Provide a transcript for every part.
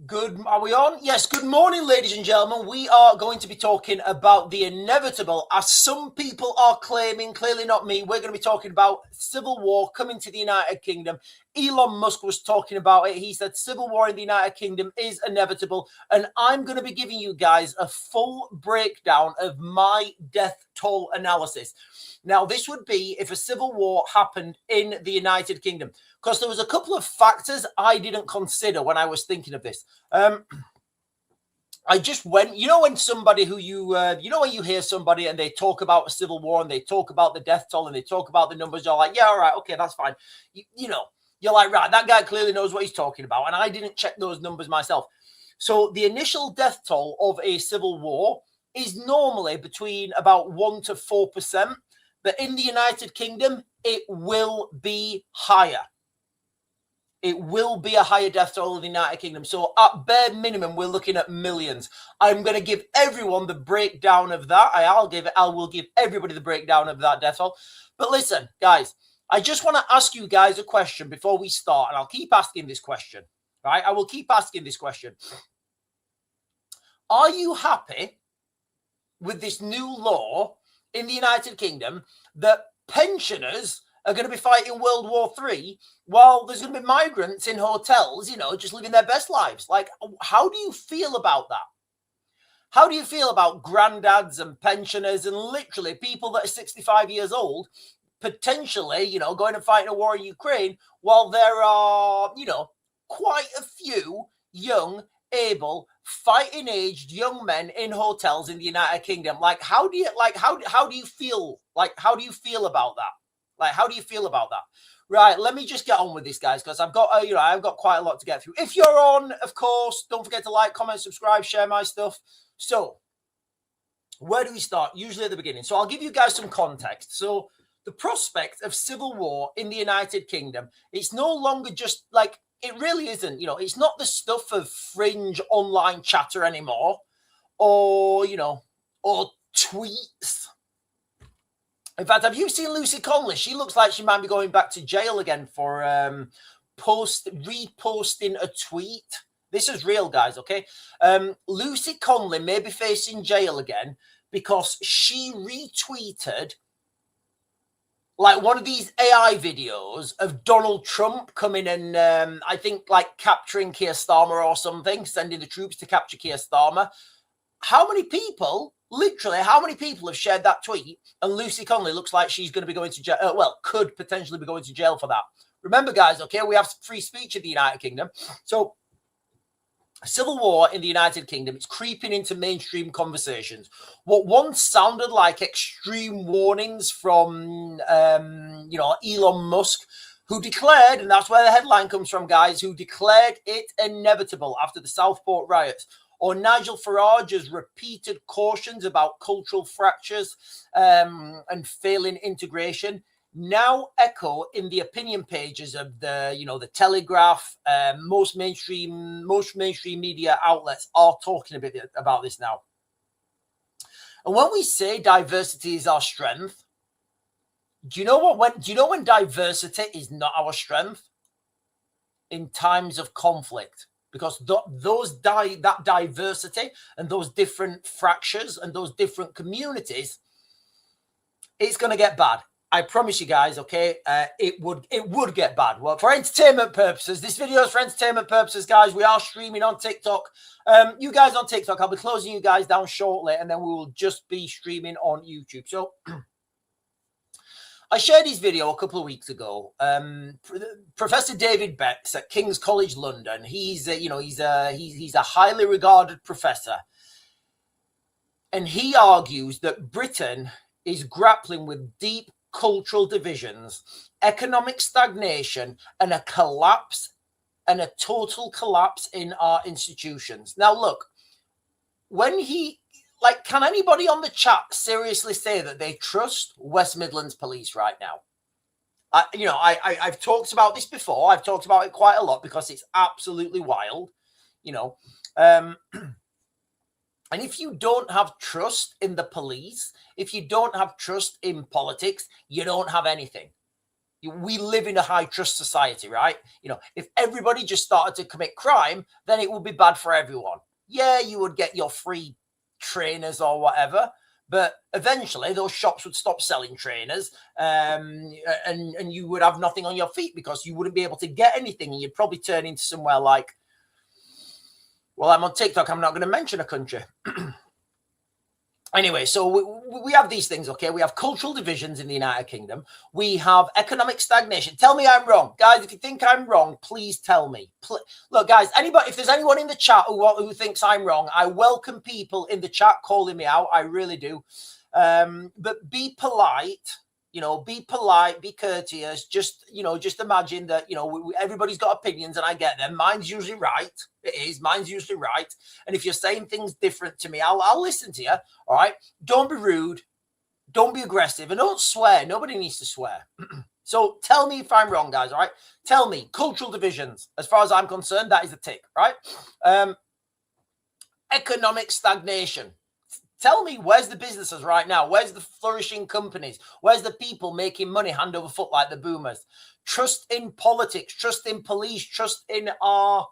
Are we on? Yes, good morning, ladies and gentlemen. We are going to be talking about the inevitable, as some people are claiming, clearly not me. We're going to be talking about civil war coming to the United Kingdom. Elon Musk was talking about it. He said civil war in the United Kingdom is inevitable. And I'm going to be giving you guys a full breakdown of my death toll analysis. Now, this would be if a civil war happened in the United Kingdom, because there was a couple of factors I didn't consider when I was thinking of this. I just went, when somebody who when you hear somebody and they talk about a civil war and they talk about the death toll and they talk about the numbers, you're like, yeah, all right, okay, that's fine. You're like, right, that guy clearly knows what he's talking about. And I didn't check those numbers myself. So the initial death toll of a civil war is normally between about 1 to 4%. But in the United Kingdom, it will be higher. It will be a higher death toll in the United Kingdom. So at bare minimum, we're looking at millions. I'm going to give everyone the breakdown of that. I will give everybody the breakdown of that death toll. But listen, guys, I just want to ask you guys a question before we start. And I'll keep asking this question, right? I will keep asking this question. Are you happy with this new law in the United Kingdom that pensioners are going to be fighting World War III while there's going to be migrants in hotels, just living their best lives? Like, how do you feel about that? How do you feel about granddads and pensioners and literally people that are 65 years old, potentially, going and fighting a war in Ukraine while there are, quite a few young, able, fighting-aged young men in hotels in the United Kingdom? Like, how do you feel? Like, how do you feel about that? Like, how do you feel about that? Right, let me just get on with this, guys, because I've got, I've got quite a lot to get through. If you're on, of course, don't forget to like, comment, subscribe, share my stuff. So, where do we start? Usually at the beginning. So, I'll give you guys some context. So, the prospect of civil war in the United Kingdom, it's no longer just like, it really isn't, it's not the stuff of fringe online chatter anymore, or, or tweets. In fact, have you seen Lucy Conley? She looks like she might be going back to jail again for reposting a tweet. This is real, guys, okay? Lucy Conley may be facing jail again because she retweeted like one of these AI videos of Donald Trump coming and I think like capturing Keir Starmer or something, sending the troops to capture Keir Starmer. How many people have shared that tweet? And Lucy Conley looks like she's going to be going to jail. Could potentially be going to jail for that. Remember, guys, okay, we have free speech in the United Kingdom. So civil war in the United Kingdom, it's creeping into mainstream conversations. What once sounded like extreme warnings from, Elon Musk, who declared, and that's where the headline comes from, guys, who declared it inevitable after the Southport riots, or Nigel Farage's repeated cautions about cultural fractures and failing integration, now echo in the opinion pages of the Telegraph. Most mainstream media outlets are talking a bit about this now. And when we say diversity is our strength, do you know when diversity is not our strength? In times of conflict. Because that diversity and those different fractures and those different communities, it's going to get bad. I promise you guys, okay? It would get bad. Well, for entertainment purposes, this video is for entertainment purposes, guys. We are streaming on TikTok. You guys on TikTok, I'll be closing you guys down shortly, and then we will just be streaming on YouTube. So I shared his video a couple of weeks ago. Professor David Betts at King's College London. He's a highly regarded professor, and he argues that Britain is grappling with deep cultural divisions, economic stagnation, and a total collapse in our institutions. Now, look, can anybody on the chat seriously say that they trust West Midlands Police right now? I've talked about this before. I've talked about it quite a lot because it's absolutely wild, And if you don't have trust in the police, if you don't have trust in politics, you don't have anything. We live in a high trust society, right? If everybody just started to commit crime, then it would be bad for everyone. Yeah, you would get your free trainers or whatever, but eventually those shops would stop selling trainers, and you would have nothing on your feet because you wouldn't be able to get anything, and you'd probably turn into somewhere like, well, I'm on TikTok, I'm not going to mention a country. Anyway, so we have these things, okay? We have cultural divisions in the United Kingdom. We have economic stagnation. Tell me I'm wrong. Guys, if you think I'm wrong, please tell me. Look, guys, if there's anyone in the chat who thinks I'm wrong, I welcome people in the chat calling me out. I really do. But be polite. Be polite, be courteous. Just imagine that, everybody's got opinions and I get them. Mine's usually right. It is. Mine's usually right. And if you're saying things different to me, I'll listen to you. All right. Don't be rude. Don't be aggressive and don't swear. Nobody needs to swear. So tell me if I'm wrong, guys. All right. Tell me cultural divisions. As far as I'm concerned, that is a tick, right? Economic stagnation. Tell me, where's the businesses right now? Where's the flourishing companies? Where's the people making money hand over foot like the boomers? Trust in politics, trust in police, trust in our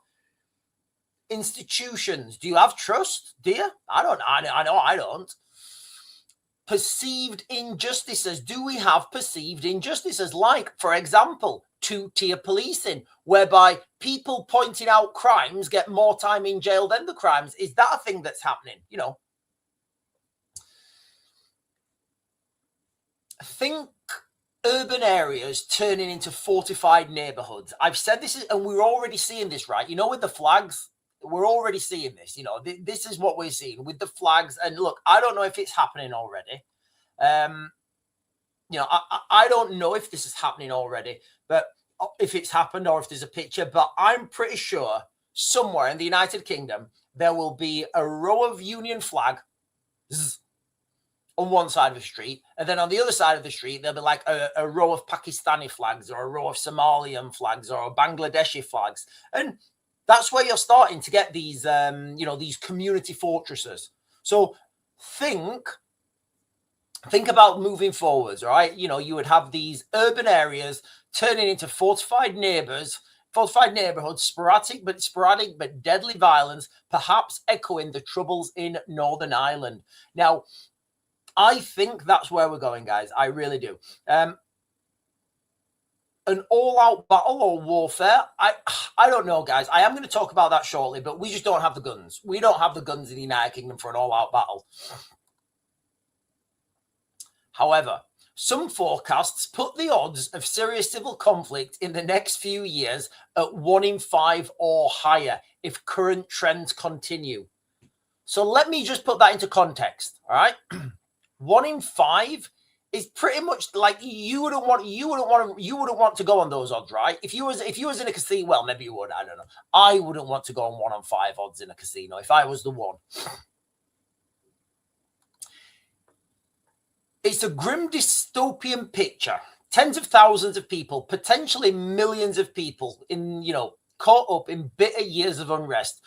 institutions. Do you have trust? Do you? I know I don't. Perceived injustices. Do we have perceived injustices? Like, for example, two-tier policing, whereby people pointing out crimes get more time in jail than the crimes. Is that a thing that's happening? Think urban areas turning into fortified neighborhoods. I've said this, and we're already seeing this, right? With the flags, we're already seeing this. This is what we're seeing with the flags. And look, I don't know if it's happening already. I don't know if this is happening already, but if it's happened or if there's a picture, but I'm pretty sure somewhere in the United Kingdom, there will be a row of Union flag on one side of the street, and then on the other side of the street there'll be like a row of Pakistani flags or a row of Somalian flags or Bangladeshi flags, and that's where you're starting to get these these community fortresses. So think about moving forwards, right? You would have these urban areas turning into fortified neighborhoods, sporadic but deadly violence, perhaps echoing the troubles in Northern Ireland. Now, I think that's where we're going, guys. I really do. An all-out battle or warfare, I don't know, guys. I am going to talk about that shortly, but we just don't have the guns. We don't have the guns in the United Kingdom for an all-out battle. However, some forecasts put the odds of serious civil conflict in the next few years at 1 in 5 or higher if current trends continue. So let me just put that into context, all right? 1 in 5 is pretty much like you wouldn't want to go on those odds, right? If you was in a casino, well, maybe you would. I don't know. I wouldn't want to go on 1 in 5 odds in a casino if I was the one. It's a grim dystopian picture. Tens of thousands of people, potentially millions of people, caught up in bitter years of unrest.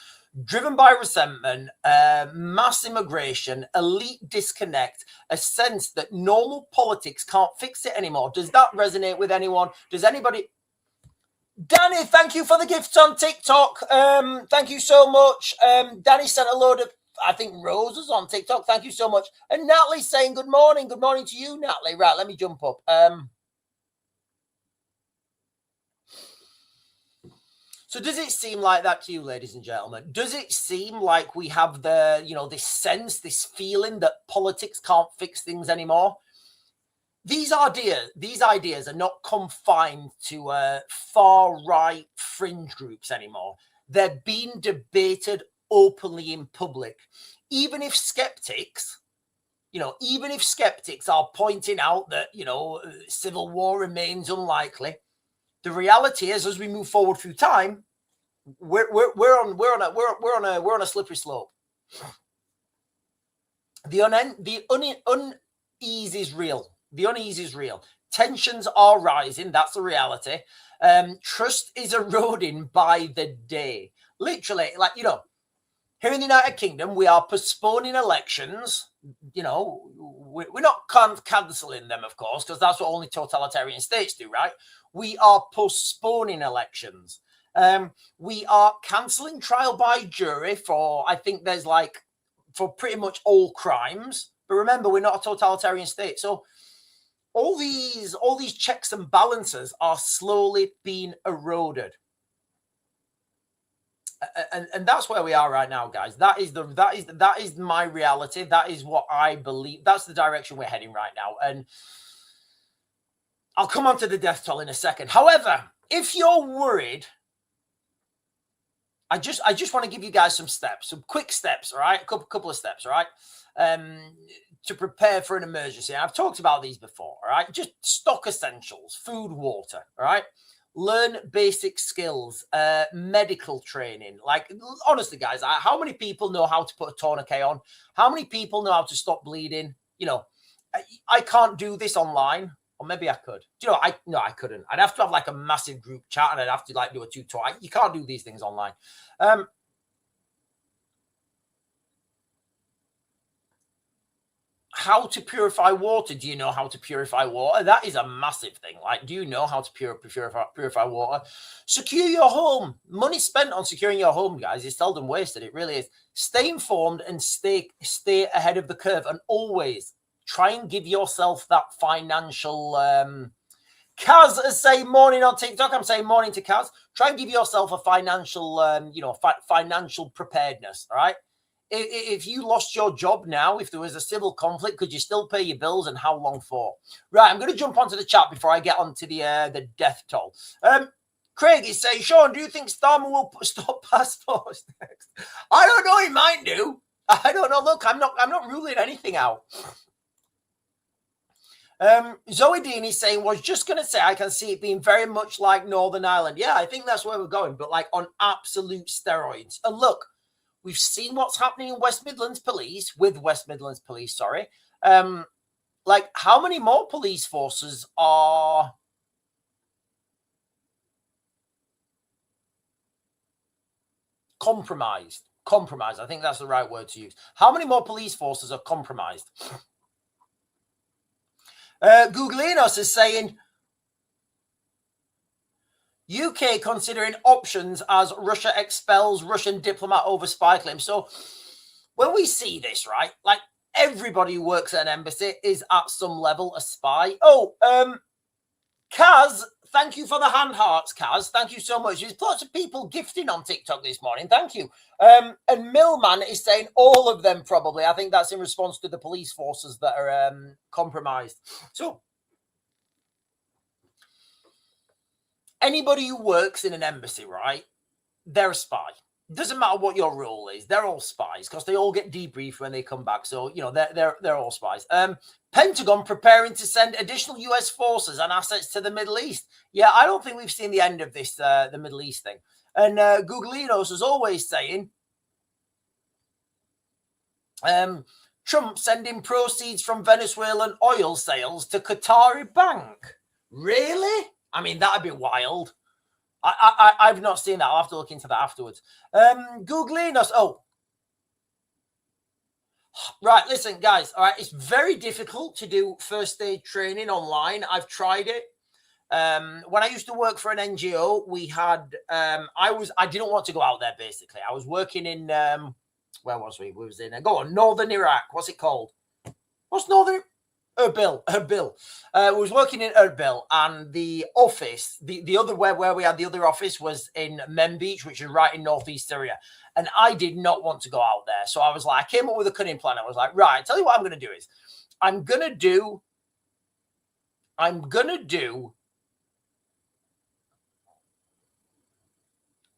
Driven by resentment, mass immigration, elite disconnect, a sense that normal politics can't fix it anymore. Does that resonate with anyone? Does anybody? Danny, thank you for the gifts on TikTok. Thank you so much. Danny sent a load of, I think, roses on TikTok. Thank you so much. And Natalie's saying good morning. Good morning to you, Natalie. Right, let me jump up. So does it seem like that to you, ladies and gentlemen? Does it seem like we have this sense, this feeling that politics can't fix things anymore? These ideas are not confined to far-right fringe groups anymore. They're being debated openly in public. Even if skeptics are pointing out that, civil war remains unlikely, the reality is, as we move forward through time, we're on a slippery slope. The unease is real. The unease is real. Tensions are rising. That's the reality. Trust is eroding by the day. Literally, Here in the United Kingdom, we are postponing elections. You know, we're not cancelling them, of course, because that's what only totalitarian states do, right? We are postponing elections. We are cancelling trial by jury for, I think there's like, for pretty much all crimes. But remember, we're not a totalitarian state. So all these checks and balances are slowly being eroded. And that's where we are right now, guys. That is my reality. That is what I believe. That's the direction we're heading right now. And I'll come on to the death toll in a second. However, if you're worried, I just want to give you guys some steps, some quick steps, all right? A couple of steps, all right? To prepare for an emergency. I've talked about these before, all right? Just stock essentials, food, water, all right? Learn basic skills, medical training. Like, honestly, guys, how many people know how to put a tourniquet on? How many people know how to stop bleeding? You know, I can't do this online. Or maybe I could. Do you know, I couldn't. I'd have to have like a massive group chat and I'd have to like do a tutorial. You can't do these things online. How to purify water. Do you know how to purify water? That is a massive thing. Like, do you know how to purify water? Secure your home. Money spent on securing your home, guys, is seldom wasted. It really is. Stay informed and stay ahead of the curve, and always try and give yourself that financial. Kaz is saying morning on TikTok. I'm saying morning to Kaz. Try and give yourself a financial, financial preparedness. All right. If you lost your job now, if there was a civil conflict, could you still pay your bills, and how long for? Right, I'm going to jump onto the chat before I get onto the death toll. Craig is saying, Sean, do you think Starmer will stop passports next? I don't know. He might do. I don't know. Look, I'm not ruling anything out. Zoe Dean is saying, was just going to say, I can see it being very much like Northern Ireland. Yeah, I think that's where we're going, but like on absolute steroids. And look, we've seen what's happening in West Midlands Police, sorry. Like, how many more police forces are compromised? Compromised, I think that's the right word to use. How many more police forces are compromised? Googlinos is saying, UK considering options as Russia expels Russian diplomat over spy claims. So when we see this, right, like everybody who works at an embassy is at some level a spy. Oh, Kaz, thank you for the hand hearts, Kaz. Thank you so much. There's lots of people gifting on TikTok this morning. Thank you. And Millman is saying all of them probably. I think that's in response to the police forces that are compromised. So anybody who works in an embassy, right, they're a spy. Doesn't matter what your role is. They're all spies because they all get debriefed when they come back. So, you know, they're all spies. Pentagon preparing to send additional US forces and assets to the Middle East. Yeah, I don't think we've seen the end of this, the Middle East thing. And Googlinos is always saying, Trump sending proceeds from Venezuelan oil sales to Qatari bank. Really? I mean, that'd be wild. I've not seen that. I'll have to look into that afterwards. Googlinos. Oh, right. Listen, guys. All right. It's very difficult to do first aid training online. I've tried it. When I used to work for an NGO, we had, I didn't want to go out there, basically. I was working in, where was we? We was in, northern Iraq. What's it called? What's northern? Erbil. We was working in Erbil, and the office, the other where we had the other office was in Mem Beach, which is right in northeast Syria. And I did not want to go out there. So I was like, I came up with a cunning plan. I was like, right, tell you what I'm going to do is I'm going to do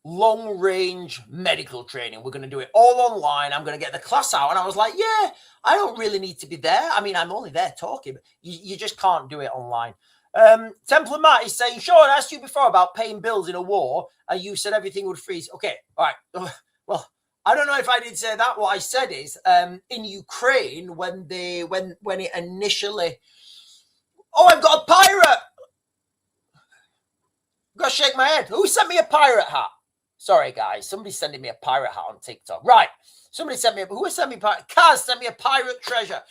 long range medical training. We're going to do it all online. I'm going to get the class out. And I was like, yeah, I don't really need to be there. I mean, I'm only there talking, but you just can't do it online. Templar Matt is saying, Sean, I asked you before about paying bills in a war, and you said everything would freeze. Okay, all right. Well, I don't know if I did say that. What I said is, in Ukraine, when it initially, oh, I've got a pirate. I've got to shake my head. Who sent me a pirate hat? Sorry, guys. Somebody's sending me a pirate hat on TikTok. Right. Somebody sent me, who sent me, Kaz sent me a pirate treasure.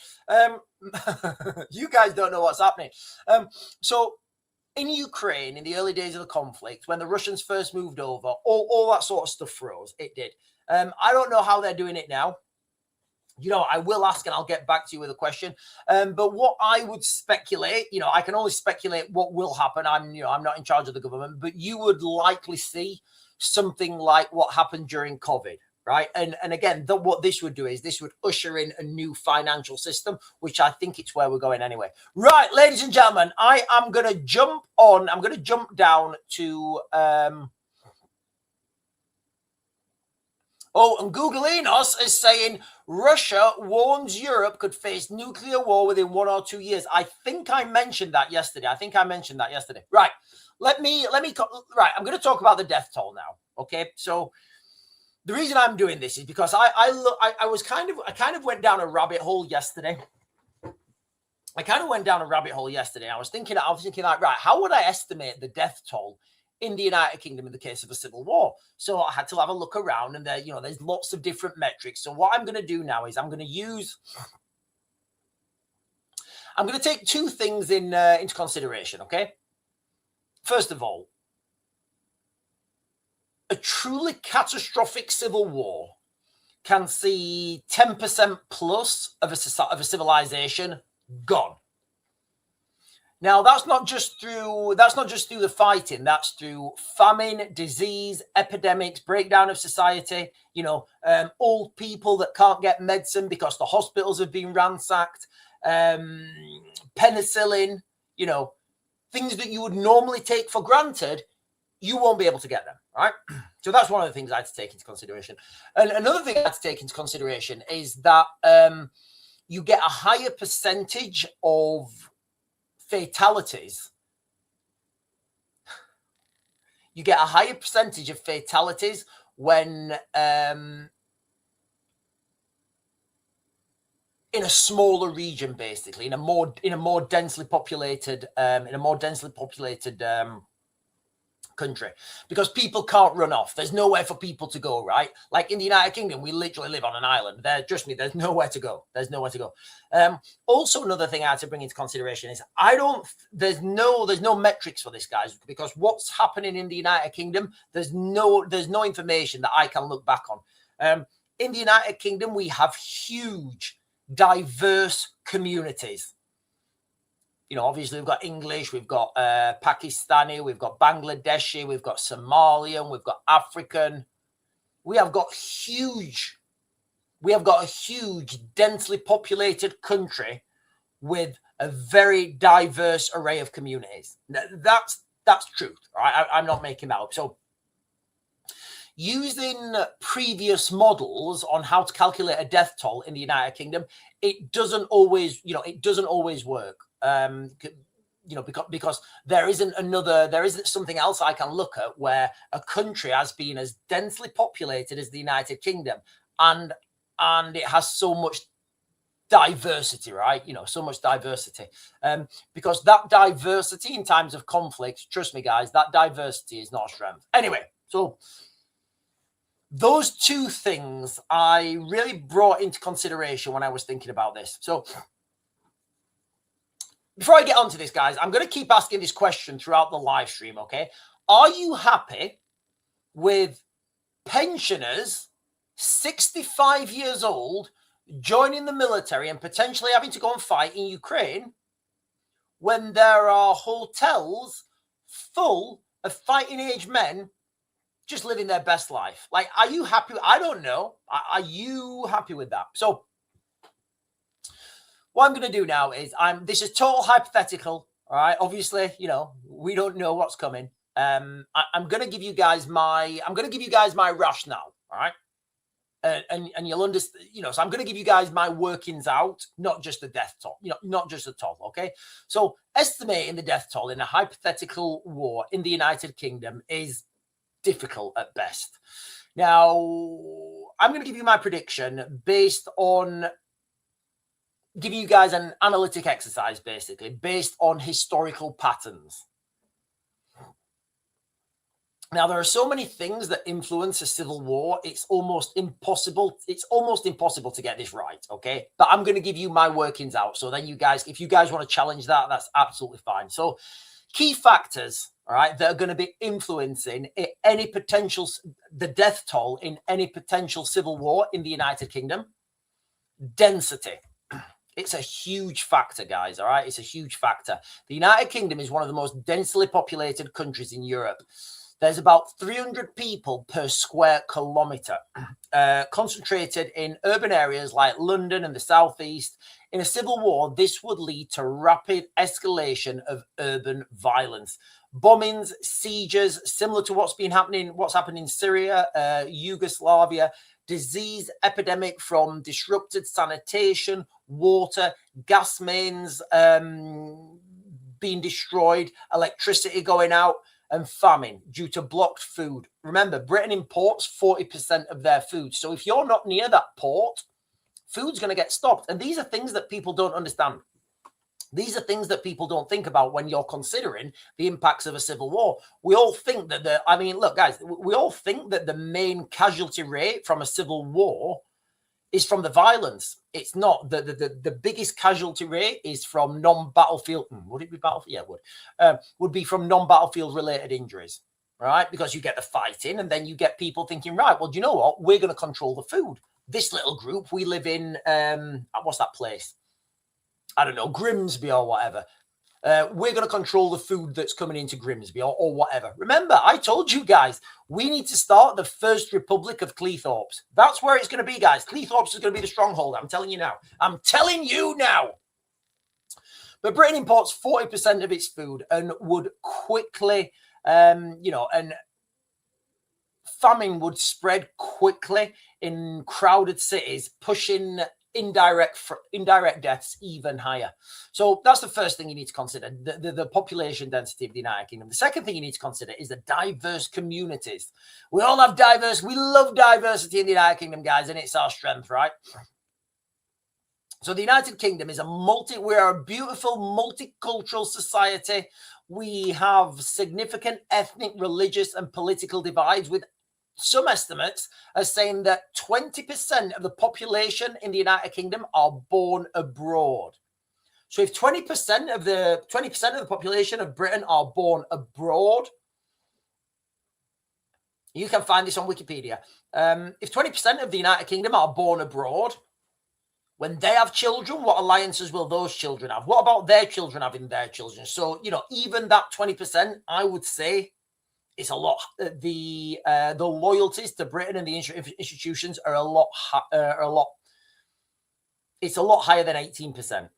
You guys don't know what's happening. So in Ukraine, in the early days of the conflict, when the Russians first moved over, all that sort of stuff froze. It did. I don't know how they're doing it now. You know, I will ask and I'll get back to you with a question. But what I would speculate, you know, I can only speculate what will happen. I'm not in charge of the government, but you would likely see something like what happened during COVID, right? And again, what this would do is this would usher in a new financial system, which I think it's where we're going anyway. Right, ladies and gentlemen, I am going to jump on. I'm going to jump down to... Oh, and Google Enos is saying Russia warns Europe could face nuclear war within 1 or 2 years. I think I mentioned that yesterday. Right. Right. I'm going to talk about the death toll now. Okay. So the reason I'm doing this is because I kind of went down a rabbit hole yesterday. I was thinking like, right, how would I estimate the death toll in the United Kingdom in the case of a civil war? So I had to have a look around, and there's lots of different metrics. So what I'm going to do now is I'm going to take two things into consideration. Okay. First of all, a truly catastrophic civil war can see 10% plus of a civilization gone. Now, that's not just through the fighting. That's through famine, disease, epidemics, breakdown of society. Old people that can't get medicine because the hospitals have been ransacked. Penicillin. Things that you would normally take for granted, you won't be able to get them. Right. So that's one of the things I had to take into consideration. And another thing I had to take into consideration is that you get a higher percentage of fatalities. You get a higher percentage of fatalities when in a smaller region, basically, in a more densely populated country, because people can't run off. There's nowhere for people to go, right? Like in the United Kingdom, we literally live on an island. Trust me, there's nowhere to go. Also, another thing I had to bring into consideration is there's no metrics for this, guys, because what's happening in the United Kingdom, there's no information that I can look back on. In the United Kingdom, we have huge, diverse communities. Obviously we've got English, we've got Pakistani, we've got Bangladeshi, we've got Somalian, we've got African. We have got a huge, densely populated country with a very diverse array of communities. That's truth, right? I'm not making that up. So using previous models on how to calculate a death toll in the United Kingdom, it doesn't always work. Because there isn't something else I can look at where a country has been as densely populated as the United Kingdom, and it has so much diversity, right? So much diversity. Because that diversity in times of conflict, trust me, guys, that diversity is not a strength. Anyway, so those two things I really brought into consideration when I was thinking about this. So before I get onto this, guys, I'm going to keep asking this question throughout the live stream, okay? Are you happy with pensioners 65 years old joining the military and potentially having to go and fight in Ukraine when there are hotels full of fighting age men just living their best life? Like, are you happy? I don't know. Are you happy with that? So what I'm going to do now is this is total hypothetical. All right. Obviously, we don't know what's coming. I'm going to give you guys my rationale. All right. And you'll understand, so I'm going to give you guys my workings out, not just the death toll, not just the toll. Okay. So estimating the death toll in a hypothetical war in the United Kingdom is difficult at best. Now, I'm going to give you my prediction based on giving you guys an analytic exercise, basically, based on historical patterns. Now, there are so many things that influence a civil war. It's almost impossible. It's almost impossible to get this right. Okay. But I'm going to give you my workings out. So then you guys, if you guys want to challenge that, that's absolutely fine. So key factors, all right, that are going to be influencing any potential, the death toll in any potential civil war in the United Kingdom. Density. It's a huge factor, guys. All right. It's a huge factor. The United Kingdom is one of the most densely populated countries in Europe. There's about 300 people per square kilometre, concentrated in urban areas like London and the southeast. In a civil war, this would lead to rapid escalation of urban violence. Bombings, sieges, similar to what's happened in Syria, Yugoslavia, disease epidemic from disrupted sanitation, water, gas mains being destroyed, electricity going out, and famine due to blocked food. Remember, Britain imports 40% of their food. So if you're not near that port, food's going to get stopped. And these are things that people don't understand. These are things that people don't think about when you're considering the impacts of a civil war. We all think that look, guys, we all think that the main casualty rate from a civil war is from the violence. It's not. The biggest casualty rate is from non-battlefield. Would it be battlefield? Yeah, it would. Would be from non-battlefield related injuries, right? Because you get the fighting, and then you get people thinking, right, well, do you know what? We're going to control the food. This little group, we live in, what's that place? I don't know, Grimsby or whatever. We're going to control the food that's coming into Grimsby or whatever. Remember, I told you guys, we need to start the First Republic of Cleethorpes. That's where it's going to be, guys. Cleethorpes is going to be the stronghold. I'm telling you now. I'm telling you now. But Britain imports 40% of its food and would quickly, and famine would spread quickly in crowded cities, pushing indirect deaths even higher. So that's the first thing you need to consider, the population density of the United Kingdom. The second thing you need to consider is the diverse communities. We all have we love diversity in the United Kingdom, guys, and it's our strength, right? So the United Kingdom is we are a beautiful multicultural society. We have significant ethnic, religious, and political divides, with some estimates are saying that 20% of the population in the United Kingdom are born abroad. So if 20% of the population of Britain are born abroad, you can find this on Wikipedia. If 20% of the United Kingdom are born abroad, when they have children, what alliances will those children have? What about their children having their children? So, even that 20%, I would say, it's a lot. The loyalties to Britain and the institutions are a lot. It's a lot higher than 18%.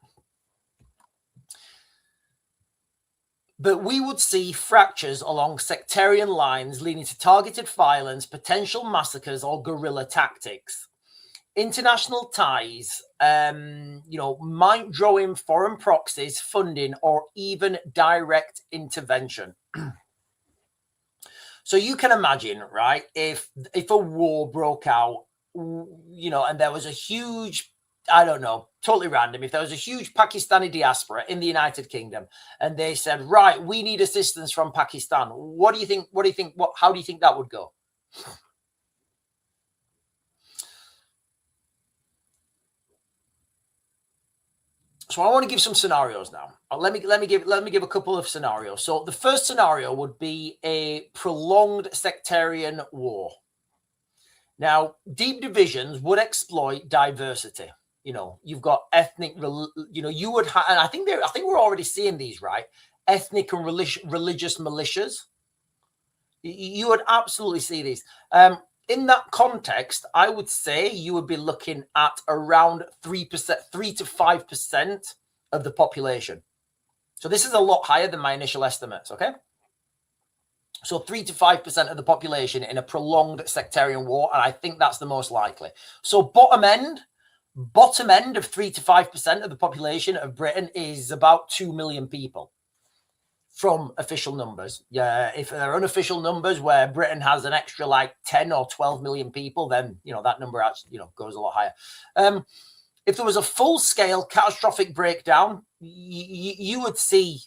But we would see fractures along sectarian lines, leading to targeted violence, potential massacres, or guerrilla tactics. International ties, might draw in foreign proxies, funding, or even direct intervention. So you can imagine, right, if a war broke out, and there was a huge, I don't know, totally random, if there was a huge Pakistani diaspora in the United Kingdom and they said, right, we need assistance from Pakistan. How do you think that would go? So I want to give some scenarios now. Let me give a couple of scenarios. So the first scenario would be a prolonged sectarian war. Now, deep divisions would exploit diversity. You've got ethnic, you would have, and I think we're already seeing these, right? Ethnic and religious militias. You would absolutely see these. In that context, I would say you would be looking at around 3% to 5% of the population. So this is a lot higher than my initial estimates, okay? So 3 to 5% of the population in a prolonged sectarian war, and I think that's the most likely. So bottom end of 3 to 5% of the population of Britain is about 2 million people. From official numbers. Yeah, if there are unofficial numbers where Britain has an extra 10 or 12 million people, then that number actually goes a lot higher. If there was a full-scale catastrophic breakdown, you would see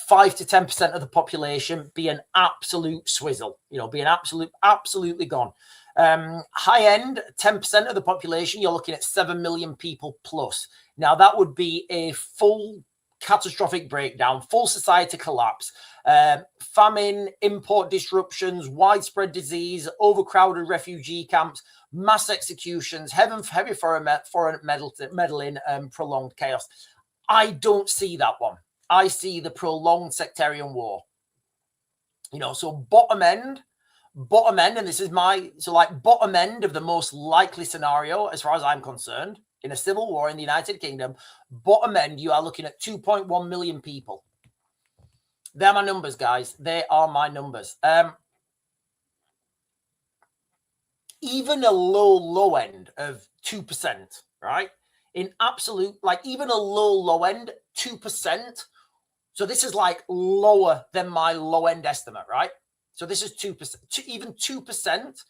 5 to 10% of the population be an absolute swizzle, be an absolutely gone. High end, 10% of the population, you're looking at 7 million people plus. Now, that would be a full catastrophic breakdown, full society collapse, famine, import disruptions, widespread disease, overcrowded refugee camps, mass executions, heavy foreign meddling, prolonged chaos. I don't see that one. I see the prolonged sectarian war. So bottom end, and this is bottom end of the most likely scenario, as far as I'm concerned, in a civil war in the United Kingdom, bottom end, you are looking at 2.1 million people. They're my numbers, guys. They are my numbers. Even a low end of 2%, right? In absolute, even a low end, 2%. So this is lower than my low end estimate, right? So this is 2%. Even 2%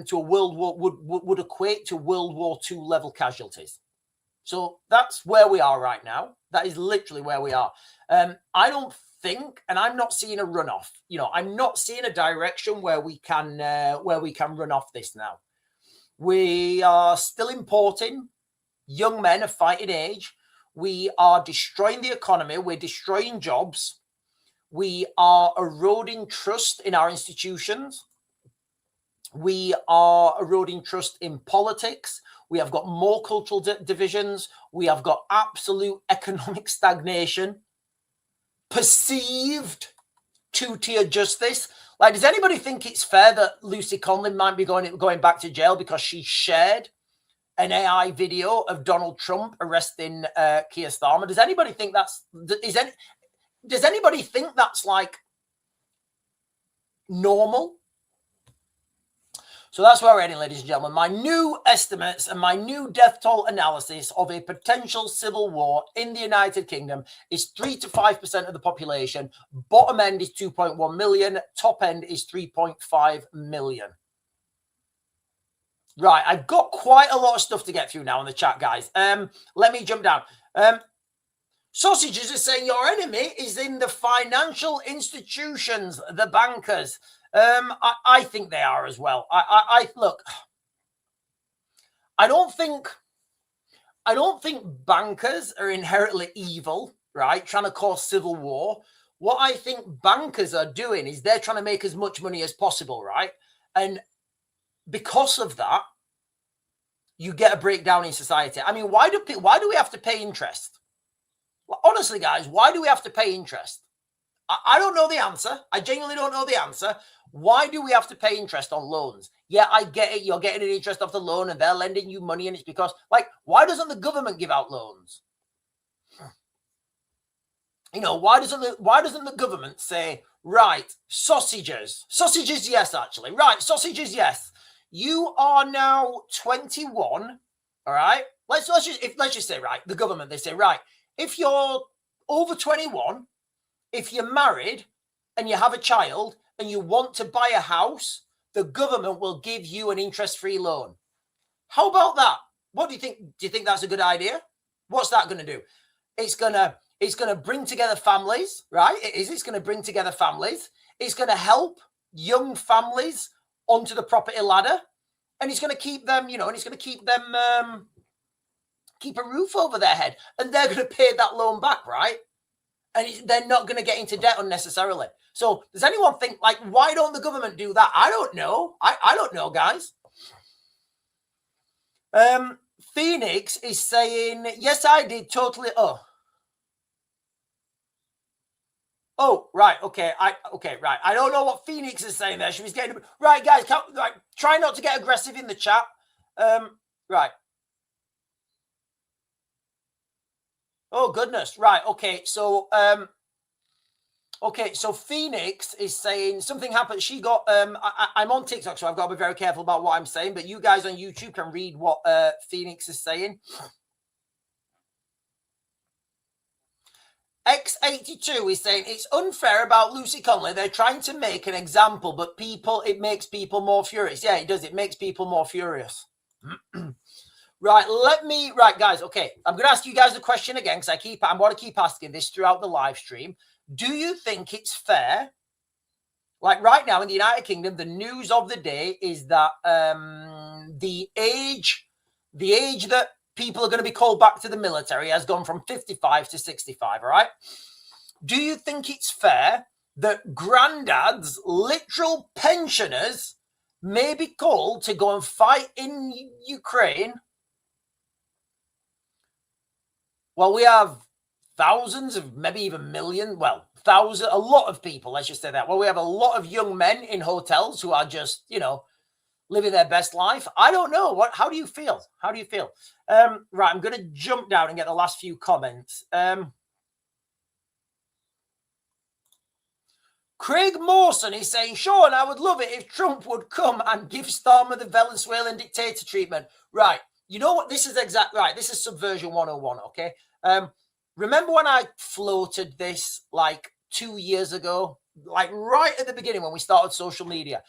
to a world war would equate to World War II level casualties. So that's where we are right now. That is literally where we are. I don't think, and I'm not seeing a runoff. I'm not seeing a direction where we can run off this now. We are still importing young men of fighting age. We are destroying the economy. We're destroying jobs. We are eroding trust in our institutions. We are eroding trust in politics. We have got more cultural divisions. We have got absolute economic stagnation. Perceived two-tier justice. Does anybody think it's fair that Lucy Conlon might be going back to jail because she shared an AI video of Donald Trump arresting Keir Starmer? Does anybody think does anybody think that's normal? So that's where we're heading, ladies and gentlemen. My new estimates and my new death toll analysis of a potential civil war in the United Kingdom is 3 to 5% of the population. Bottom end is 2.1 million. Top end is 3.5 million. Right, I've got quite a lot of stuff to get through now in the chat, guys. Let me jump down. Sausages is saying your enemy is in the financial institutions, the bankers. I think they are as well. I look. I don't think bankers are inherently evil, right? Trying to cause civil war. What I think bankers are doing is they're trying to make as much money as possible, right? And because of that, you get a breakdown in society. I mean, why do we have to pay interest? Well, honestly, guys, why do we have to pay interest? I don't know the answer. I genuinely don't know the answer. Why do we have to pay interest on loans? Yeah, I get it. You're getting an interest off the loan and they're lending you money. And it's because, why doesn't the government give out loans? Why doesn't the government say, right, sausages, yes, actually. Right, sausages, yes. You are now 21, all right? Let's just say, right, the government, they say, right, if you're over 21, if you're married and you have a child and you want to buy a house, the government will give you an interest-free loan. How about that? What do you think? Do you think that's a good idea? What's that going to do? It's going to bring together families, right? It's going to bring together families. It's going to help young families onto the property ladder, and it's going to keep them, and it's going to keep them keep a roof over their head, and they're going to pay that loan back, right? And they're not going to get into debt unnecessarily. So does anyone think, why don't the government do that? I don't know. I don't know, guys. Phoenix is saying, yes, I did totally. Oh, right. Okay. Right. I don't know what Phoenix is saying there. She was getting right, guys. Try not to get aggressive in the chat. Right. Oh goodness. Right. Okay. So so Phoenix is saying something happened. She got I'm on TikTok, so I've got to be very careful about what I'm saying, but you guys on YouTube can read what Phoenix is saying. X82 is saying it's unfair about Lucy Conley. They're trying to make an example, but it makes people more furious. Yeah, it does. It makes people more furious. Right, guys. Okay, I'm going to ask you guys a question again because I want to keep asking this throughout the live stream. Do you think it's fair? Like right now in the United Kingdom, the news of the day is that the age that people are going to be called back to the military has gone from 55 to 65, all right? Do you think it's fair that granddads, literal pensioners, may be called to go and fight in Ukraine? Well, we have thousands of, maybe even millions, well, thousands, a lot of people, let's just say that. Well, we have a lot of young men in hotels who are just, you know, living their best life. I don't know. How do you feel? How do you feel? Right, I'm going to jump down and get the last few comments. Craig Mawson is saying, Sean, I would love it if Trump would come and give Starmer the Venezuelan dictator treatment. Right. You know what? This is exactly right. This is Subversion 101, okay? Remember when I floated this like 2 years ago? Like right at the beginning when we started social media.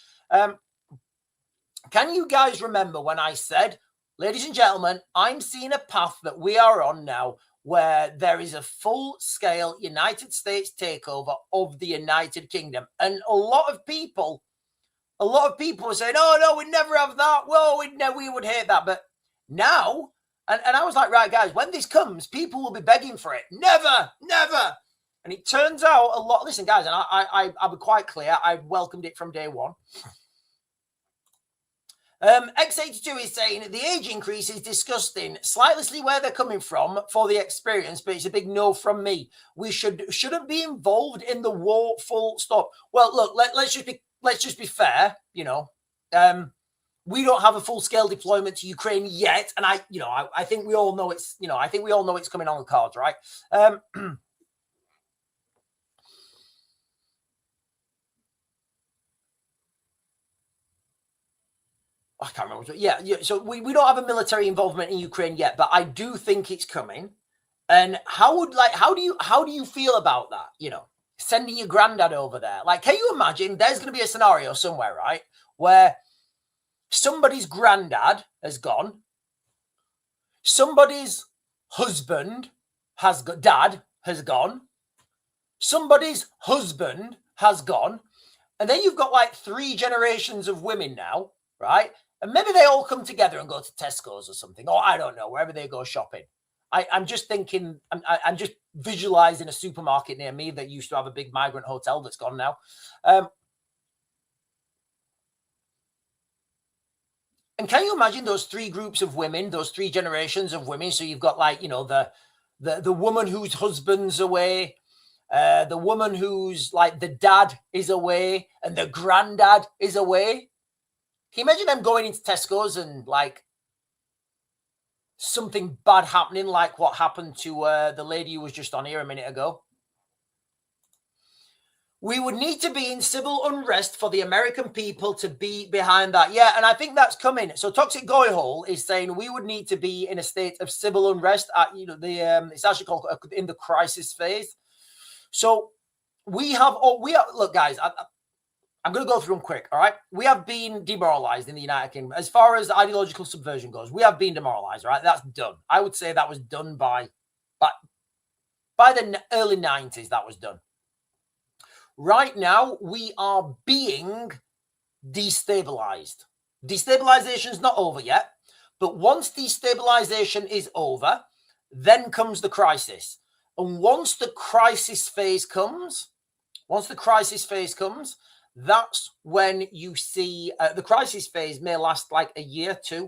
Can you guys remember when I said, ladies and gentlemen, I'm seeing a path that we are on now where there is a full-scale United States takeover of the United Kingdom. And a lot of people were saying, oh, no, we'd never have that. Well, we would hate that. But now, and I was like, right, guys, when this comes, people will be begging for it. Never, never. And it turns out a lot. Listen, guys, and I'll be quite clear. I welcomed it from day one. X82 is saying the age increase is disgusting. Slightly where they're coming from for the experience, but it's a big no from me. We shouldn't be involved in the war. Full stop. Well, look, let's just be fair. You know, we don't have a full scale deployment to Ukraine yet, and I think we all know it's coming on the cards, right? I can't remember. Yeah. So we don't have a military involvement in Ukraine yet, but I do think it's coming. And how do you feel about that? You know, sending your granddad over there. Like, can you imagine? There's going to be a scenario somewhere, right, where somebody's granddad has gone, somebody's dad has gone, somebody's husband has gone, and then you've got like 3 generations of women now, right? And maybe they all come together and go to Tesco's or something, or I don't know, wherever they go shopping. I'm just thinking, I'm just visualizing a supermarket near me that used to have a big migrant hotel that's gone now. And can you imagine those 3 groups of women, those 3 generations of women? So you've got like, you know, the woman whose husband's away, the woman who's like the dad is away, and the granddad is away. Can you imagine them going into Tesco's and like something bad happening, like what happened to the lady who was just on here a minute ago? We would need to be in civil unrest for the American people to be behind that. Yeah, and I think that's coming. So Toxic Goyhole is saying we would need to be in a state of civil unrest at, it's actually called in the crisis phase. So look, guys, I'm going to go through them quick, all right? We have been demoralized in the United Kingdom. As far as ideological subversion goes, we have been demoralized, all right? That's done. I would say that was done by the early 90s, that was done. Right now, we are being destabilized. Destabilization is not over yet, but once destabilization is over, then comes the crisis. And once the crisis phase comes, that's when you see the crisis phase may last like a year, 2.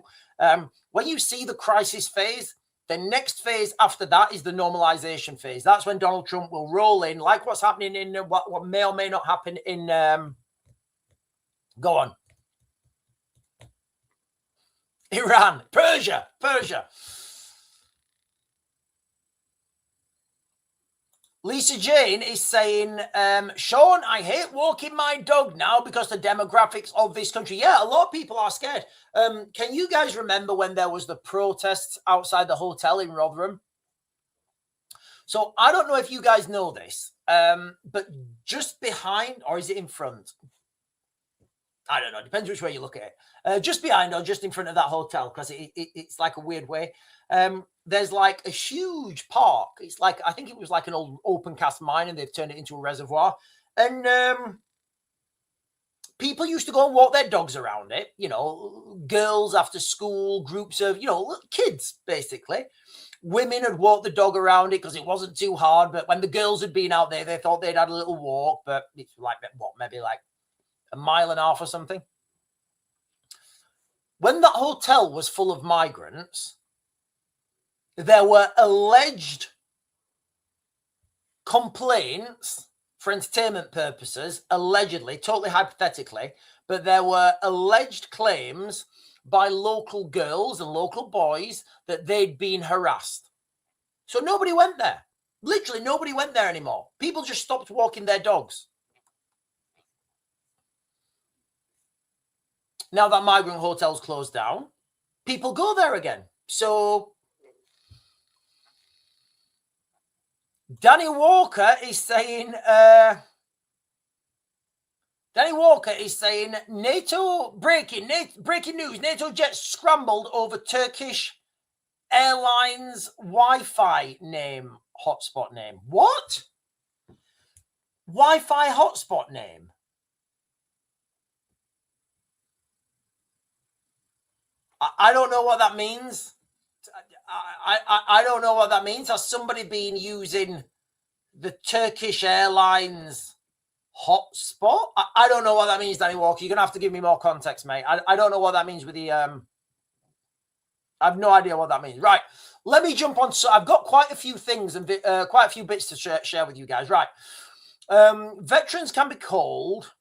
When you see the crisis phase, the next phase after that is the normalization phase. That's when Donald Trump will roll in, like what's happening in what may or may not happen in. Go on. Iran, Persia. Lisa Jane is saying, Sean, I hate walking my dog now because the demographics of this country. Yeah, a lot of people are scared. Can you guys remember when there was the protests outside the hotel in Rotherham? So I don't know if you guys know this, but just behind, or is it in front? I don't know. Depends which way you look at it. Just behind or just in front of that hotel, because it's like a weird way. there's like a huge park. It's like, I think it was like an old open cast mine and they've turned it into a reservoir. And people used to go and walk their dogs around it, you know, girls after school, groups of, you know, kids, basically. Women had walked the dog around it because it wasn't too hard. But when the girls had been out there, they thought they'd had a little walk. But it's like, what, maybe like a mile and a half or something. When that hotel was full of migrants, there were alleged complaints for entertainment purposes, allegedly, totally hypothetically, but there were alleged claims by local girls and local boys that they'd been harassed. So nobody went there. Literally nobody went there anymore. People just stopped walking their dogs. Now that migrant hotel's closed down, people go there again. So Danny Walker is saying NATO breaking news. NATO jets scrambled over Turkish Airlines Wi-Fi name, hotspot name. What? Wi-Fi hotspot name? I don't know what that means. I don't know what that means. Has somebody been using the Turkish Airlines hotspot? I don't know what that means, Danny Walker. You're going to have to give me more context, mate. I don't know what that means with the... I have no idea what that means. Right. Let me jump on. So I've got quite a few things and quite a few bits to share with you guys. Right. Veterans can be called...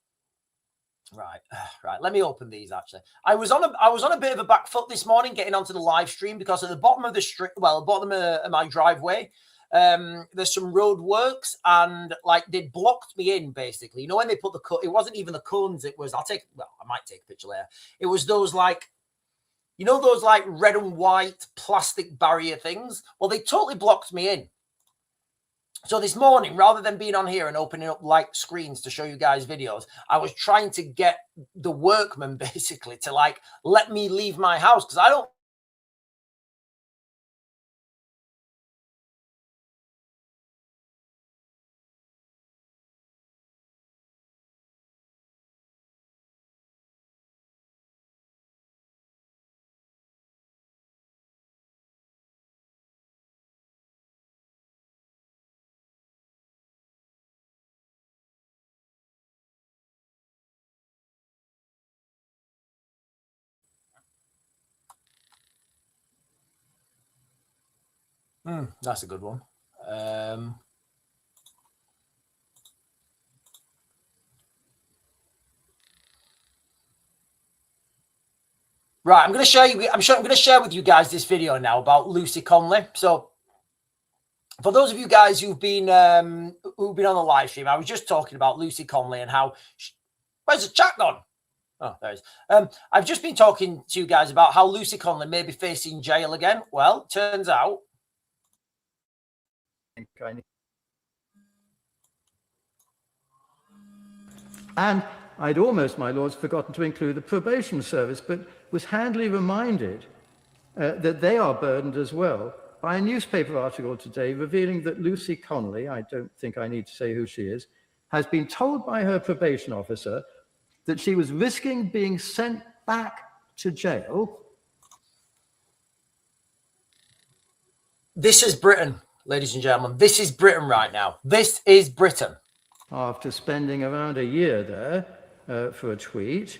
Right. Let me open these. Actually, I was on a bit of a back foot this morning getting onto the live stream because at the bottom of the street, well, the bottom of my driveway, there's some road works and like they blocked me in basically. You know when they put it wasn't even the cones. It was I might take a picture later. It was those like, you know, those like red and white plastic barrier things. Well, they totally blocked me in. So this morning, rather than being on here and opening up like screens to show you guys videos, I was trying to get the workmen basically to like let me leave my house because I don't. That's a good one. Right, I'm going to show you. I'm going to share with you guys this video now about Lucy Conley. So, for those of you guys who've been on the live stream, I was just talking about Lucy Conley and how. Where's the chat gone? Oh, there it is. I've just been talking to you guys about how Lucy Conley may be facing jail again. Well, turns out. And I'd almost, my lords, forgotten to include the probation service, but was handily reminded that they are burdened as well by a newspaper article today revealing that Lucy Conley, I don't think I need to say who she is, has been told by her probation officer that she was risking being sent back to jail. This is Britain, ladies and gentlemen. This is Britain right now. This is Britain. After spending around a year there for a tweet,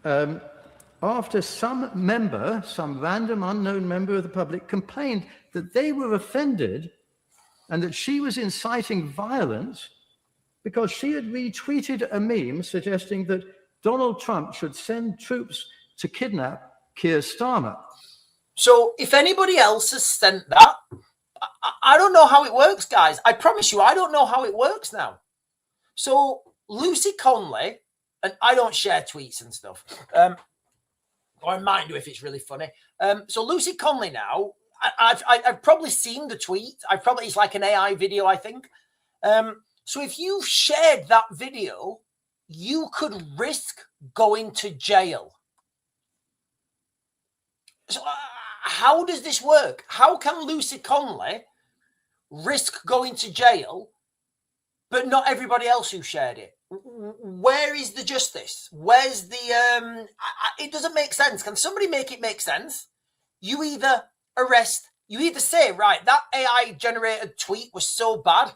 after some random unknown member of the public complained that they were offended and that she was inciting violence because she had retweeted a meme suggesting that Donald Trump should send troops to kidnap Keir Starmer. So if anybody else has sent that, I don't know how it works, guys. I promise you, I don't know how it works now. So Lucy Conley, and I don't share tweets and stuff, or I might do if it's really funny. So Lucy Conley now, I've probably seen the tweet. It's like an AI video, I think. So if you've shared that video, you could risk going to jail. So how does this work? How can Lucy Conley risk going to jail, but not everybody else who shared it? Where is the justice? Where's the it doesn't make sense. Can somebody make it make sense? You either say, right, that AI generated tweet was so bad,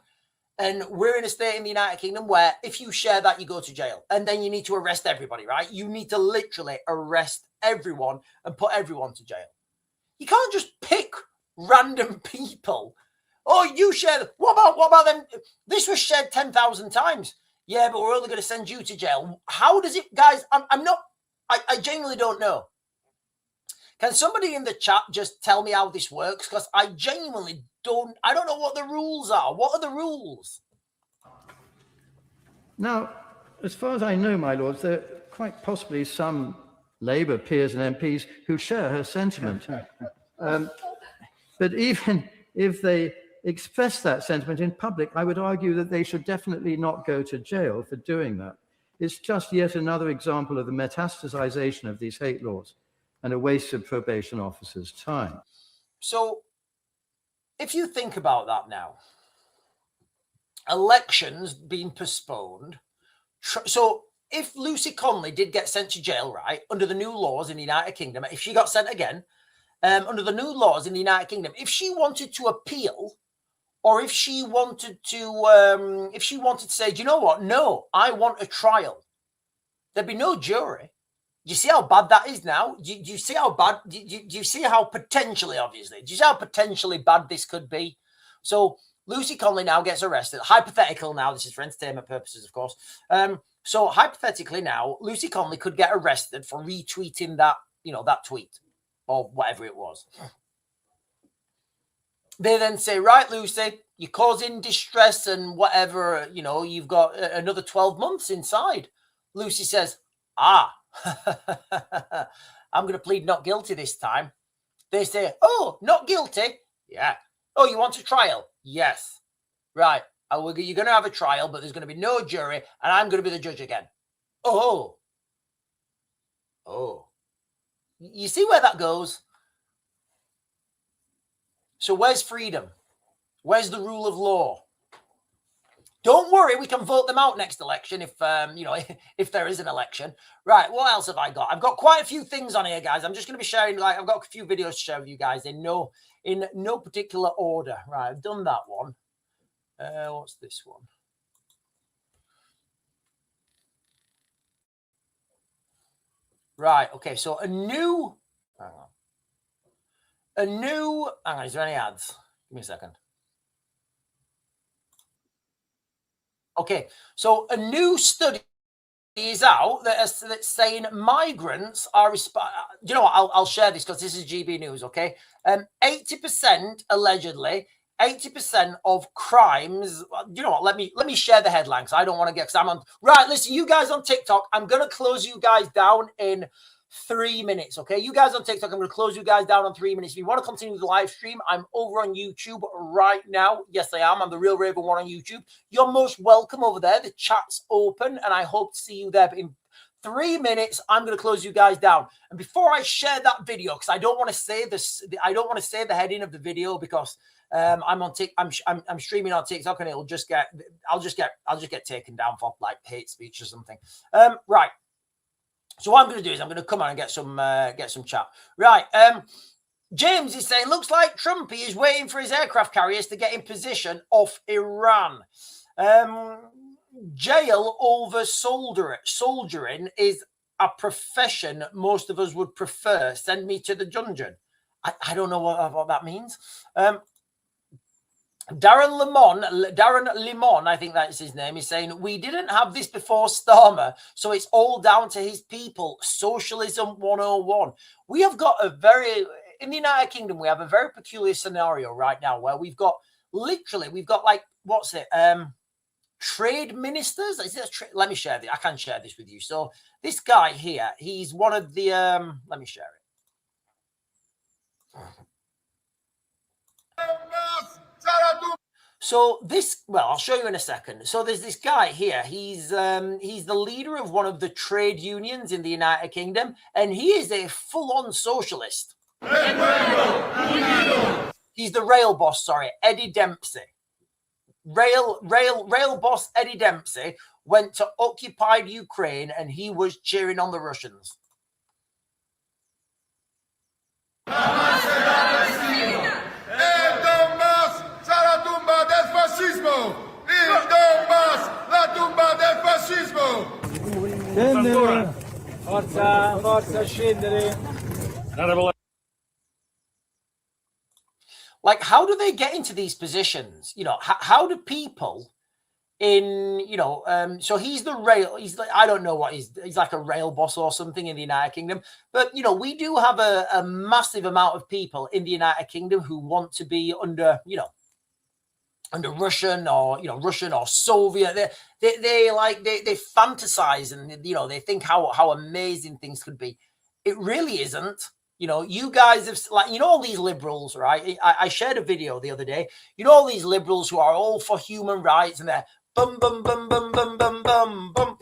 and we're in a state in the United Kingdom where if you share that, you go to jail, and then you need to arrest everybody, right? You need to literally arrest everyone and put everyone to jail. You can't just pick random people. Oh, you shared. What about them? This was shared 10,000 times. Yeah, but we're only going to send you to jail. How does it, guys? I genuinely don't know. Can somebody in the chat just tell me how this works? Because I genuinely don't know what the rules are. What are the rules? Now, as far as I know, my lords, there are quite possibly some Labour peers and MPs who share her sentiment. But even if they express that sentiment in public, I would argue that they should definitely not go to jail for doing that. It's just yet another example of the metastasization of these hate laws and a waste of probation officers' time. So, if you think about that now, elections being postponed. So, if Lucy Conley did get sent to jail, right, under the new laws in the United Kingdom, if she got sent again, under the new laws in the United Kingdom, if she wanted to appeal, or if she wanted to say, do you know what? No, I want a trial. There'd be no jury. Do you see how bad that is now? Do you see how bad? Do you see how potentially, obviously, do you see how potentially bad this could be? So Lucy Conley now gets arrested. Hypothetical now, this is for entertainment purposes, of course. So hypothetically now, Lucy Conley could get arrested for retweeting that, that tweet or whatever it was. They then say, right, Lucy, you're causing distress and whatever, you've got another 12 months inside. Lucy says, I'm going to plead not guilty this time. They say, oh, not guilty? Yeah. Oh, you want a trial? Yes. Right. You're going to have a trial, but there's going to be no jury, and I'm going to be the judge again. Oh. You see where that goes? So where's freedom? Where's the rule of law? Don't worry, we can vote them out next election if if there is an election. Right, what else have I got? I've got quite a few things on here, guys. I'm just going to be sharing, I've got a few videos to share with you guys in no particular order. Right, I've done that one. What's this one? Right, okay, so hang on, is there any ads? Give me a second. Okay, so a new study is out that's saying migrants are I'll share this because this is GB News, okay? 80% allegedly, 80% of crimes. Let me share the headlines. I don't want to get, because I'm on. Right, listen, you guys on TikTok, I'm gonna close you guys down in 3 minutes, okay? You guys on TikTok, I'm going to close you guys down on 3 minutes. If you want to continue the live stream, I'm over on YouTube right now. Yes, I am. I'm the Real Raven 1 on YouTube. You're most welcome over there. The chat's open, and I hope to see you there. But in 3 minutes, I'm going to close you guys down. And before I share that video, because I don't want to say this, I don't want to say the heading of the video because I'm on I'm streaming on TikTok, and I'll just get taken down for like hate speech or something. Right. So what I'm going to do is I'm going to come on and get some chat. Right. James is saying, looks like Trumpy is waiting for his aircraft carriers to get in position off Iran. Jail over soldiering is a profession most of us would prefer. Send me to the dungeon. I don't know what that means. Darren Limon, I think that's his name, is saying, we didn't have this before Starmer, so it's all down to his people. Socialism 101. We have got in the United Kingdom, we have a very peculiar scenario right now where we've got like, trade ministers. Let me share this. I can share this with you. So this guy here, he's one of the, let me share it. So I'll show you in a second. So there's this guy here. He's the leader of one of the trade unions in the United Kingdom, and he is a full-on socialist. He's the rail boss, sorry, Eddie Dempsey. Rail boss Eddie Dempsey went to occupied Ukraine and he was cheering on the Russians. Like, how do they get into these positions? You know, how do people in, you know, so he's the rail, he's like, I don't know what he's like a rail boss or something in the United Kingdom. But, you know, we do have a massive amount of people in the United Kingdom who want to be under, you know, under Russian or, you know, Russian or Soviet. They fantasize and, you know, they think how amazing things could be. It really isn't. You know, you guys have, like, you know, all these liberals, right? I shared a video the other day. You know, all these liberals who are all for human rights and they're bum, bum, bum, bum, bum, bum, bum, bum.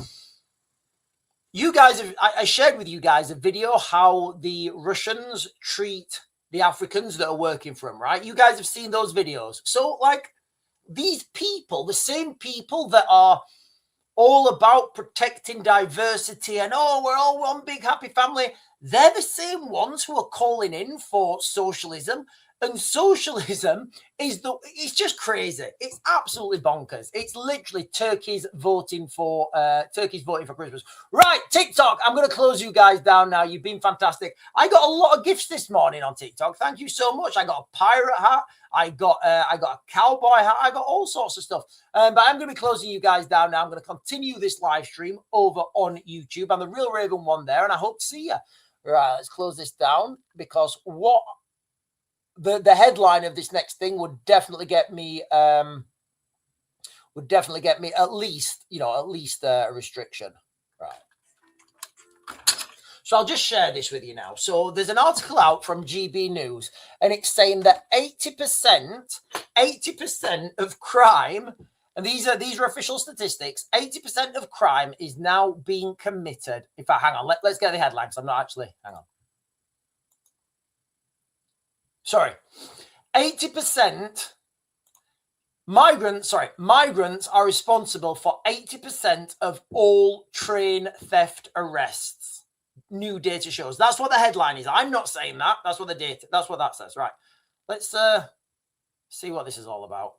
You guys have, I shared with you guys a video how the Russians treat the Africans that are working for them, right? You guys have seen those videos. So, like, these people, the same people that are all about protecting diversity and, oh, we're all one big happy family, they're the same ones who are calling in for socialism. And socialism it's just crazy. It's absolutely bonkers. It's literally Turkey's voting for Christmas. Right, TikTok, I'm going to close you guys down now. You've been fantastic. I got a lot of gifts this morning on TikTok. Thank you so much. I got a pirate hat. I got a cowboy hat. I got all sorts of stuff. But I'm going to be closing you guys down now. I'm going to continue this live stream over on YouTube. I'm the Real Raven one there, and I hope to see you. Right, let's close this down because what the headline of this next thing would definitely get me at least, you know, a restriction. Right. So I'll just share this with you now. So there's an article out from GB News, and it's saying that 80% of crime, and these are official statistics, 80% of crime is now being committed. In fact, hang on, let's get the headline because I'm not actually, hang on. Sorry, 80% migrants are responsible for 80% of all train theft arrests. New data shows. That's what the headline is. I'm not saying that. That's what that says. Right. Let's see what this is all about.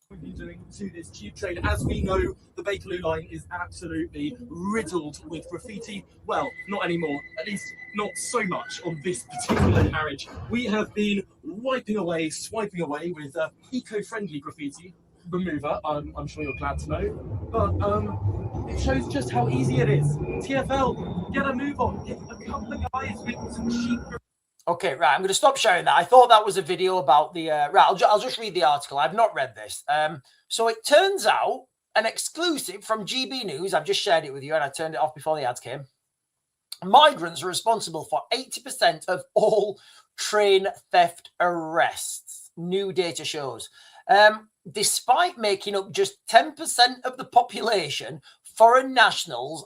We've been doing to this tube train. As we know, the Bakerloo line is absolutely riddled with graffiti. Well, not anymore, at least not so much on this particular carriage. We have been swiping away with eco-friendly graffiti remover, I'm sure you're glad to know. But it shows just how easy it is. TFL, get a move on. If a couple of guys with some cheap... Okay, right. I'm going to stop sharing that. I thought that was a video about the... right, I'll just read the article. I've not read this. So it turns out, an exclusive from GB News, I've just shared it with you and I turned it off before the ads came. Migrants are responsible for 80% of all train theft arrests. New data shows. Despite making up just 10% of the population, foreign nationals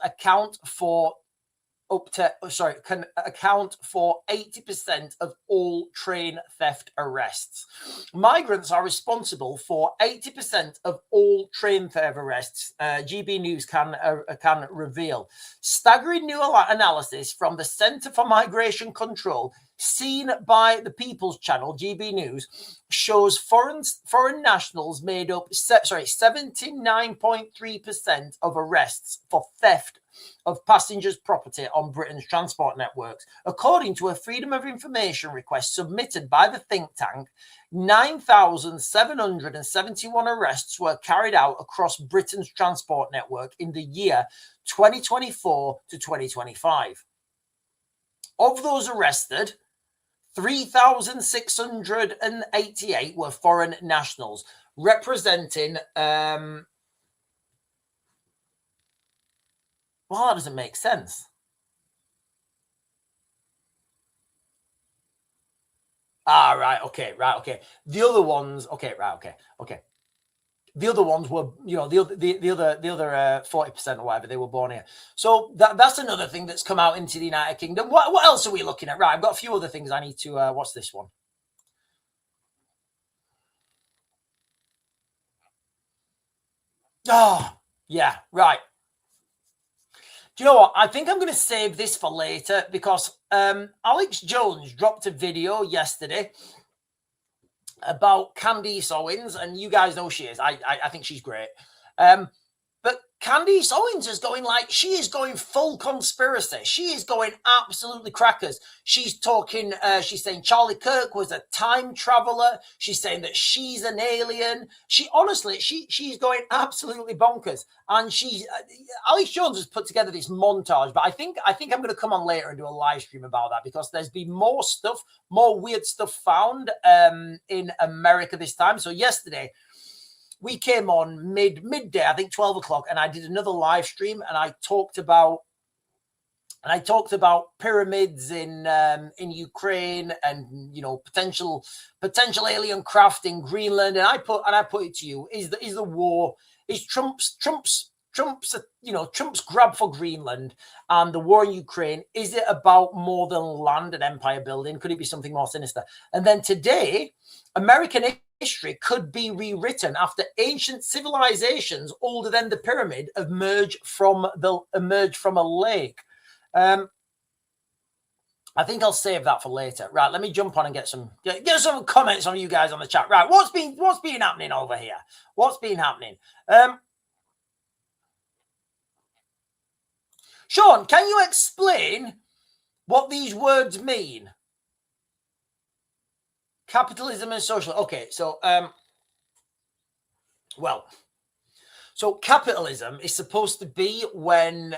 can account for 80% of all train theft arrests. Migrants are responsible for 80% of all train theft arrests, GB News can reveal. Staggering new analysis from the Centre for Migration Control, seen by the People's Channel, GB News, shows foreign nationals made up 79.3% of arrests for theft of passengers' property on Britain's transport networks. According to a Freedom of Information request submitted by the think tank, 9,771 arrests were carried out across Britain's transport network in the year 2024 to 2025. Of those arrested, 3,688 were foreign nationals, representing... well, that doesn't make sense. Right, okay. The other ones, okay. The other ones were, the other 40% or whatever, they were born here. So that's another thing that's come out into the United Kingdom. What else are we looking at? Right, I've got a few other things I need to. What's this one? Oh, yeah, right. Do you know what? I think I'm going to save this for later because Alex Jones dropped a video yesterday about Candice Owens, and you guys know she is. I think she's great. But Candice Owens is going she is going full conspiracy. She is going absolutely crackers. She's talking, she's saying Charlie Kirk was a time traveler. She's saying that she's an alien. She's going absolutely bonkers. And Alex Jones has put together this montage, but I think I'm going to come on later and do a live stream about that because there's been more stuff, more weird stuff found in America this time. So yesterday, we came on midday, I think 12 o'clock, and I did another live stream, and I talked about pyramids in Ukraine, and potential alien craft in Greenland, and I put it to you: is the war, is Trump's grab for Greenland and the war in Ukraine, is it about more than land and empire building? Could it be something more sinister? And then today, American history could be rewritten after ancient civilizations older than the pyramid emerge from a lake. I think I'll save that for later. Right, let me jump on and get some comments from you guys on the chat. Right, what's been happening over here? What's been happening? Sean, can you explain what these words mean? Capitalism and social. Okay, so so capitalism is supposed to be when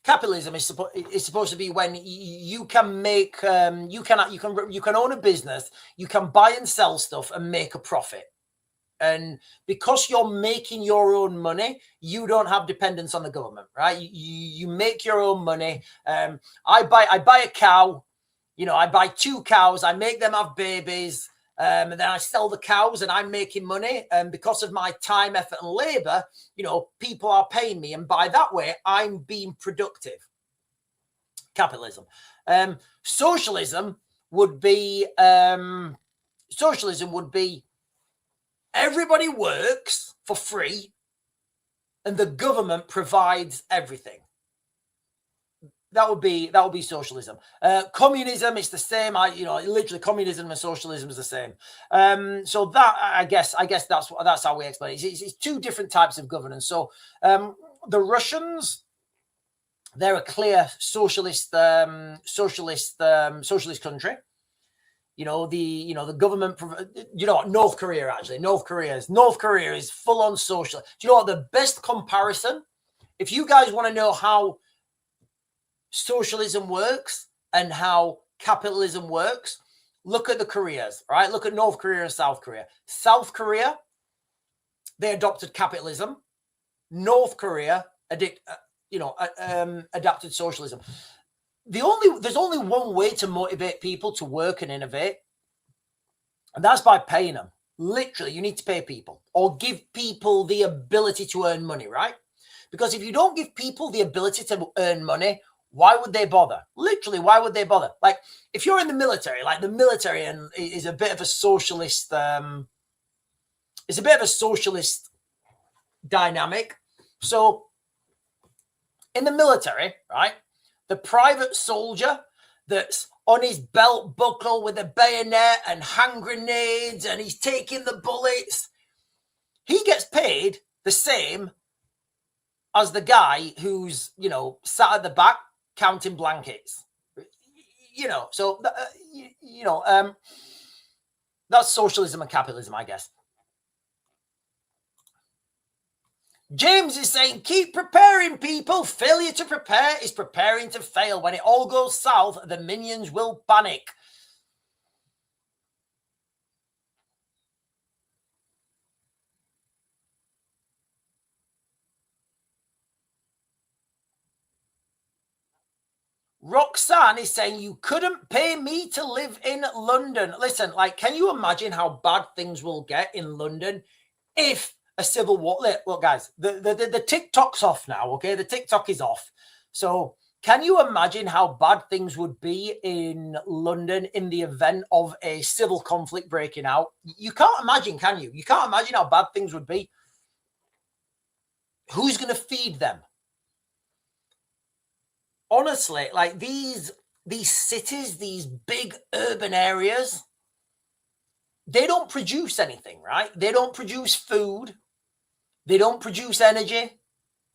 capitalism is supposed to be when you can make you can own a business, you can buy and sell stuff and make a profit. And because you're making your own money, you don't have dependence on the government, right? You make your own money. I buy a cow, I buy 2 cows, I make them have babies, and then I sell the cows and I'm making money. And because of my time, effort, and labor, people are paying me. And by that way, I'm being productive. Capitalism. Socialism would be everybody works for free and the government provides everything. That would be socialism. Communism is the same. Literally communism and socialism is the same. So that I guess that's how we explain it. It's 2 different types of governance. So the Russians, they're a clear socialist country. The government, North Korea, actually. North Korea is full on social. Do you know what the best comparison? If you guys want to know how socialism works and how capitalism works, look at the Koreas, right? Look at North Korea and South Korea. South Korea, they adopted capitalism. North Korea, adapted socialism. There's only one way to motivate people to work and innovate, and that's by paying them. Literally, you need to pay people or give people the ability to earn money, right? Because if you don't give people the ability to earn money, why would they bother? Literally, why would they bother? Like, if you're in the military, is a bit of a socialist. It's a bit of a socialist dynamic. So, in the military, right, the private soldier that's on his belt buckle with a bayonet and hand grenades and he's taking the bullets, he gets paid the same as the guy who's, sat at the back counting blankets. That's socialism and capitalism, I guess. James is saying, keep preparing, people. Failure to prepare is preparing to fail. When it all goes south, the minions will panic. Roxanne is saying you couldn't pay me to live in London. Listen, like, can you imagine how bad things will get in London if a civil war? Look, guys, the TikTok's off now, okay? The TikTok is off. So can you imagine how bad things would be in London in the event of a civil conflict breaking out? You can't imagine, can you? You can't imagine how bad things would be. Who's going to feed them? Honestly, like these cities, these big urban areas, they don't produce anything, right? They don't produce food. They don't produce energy.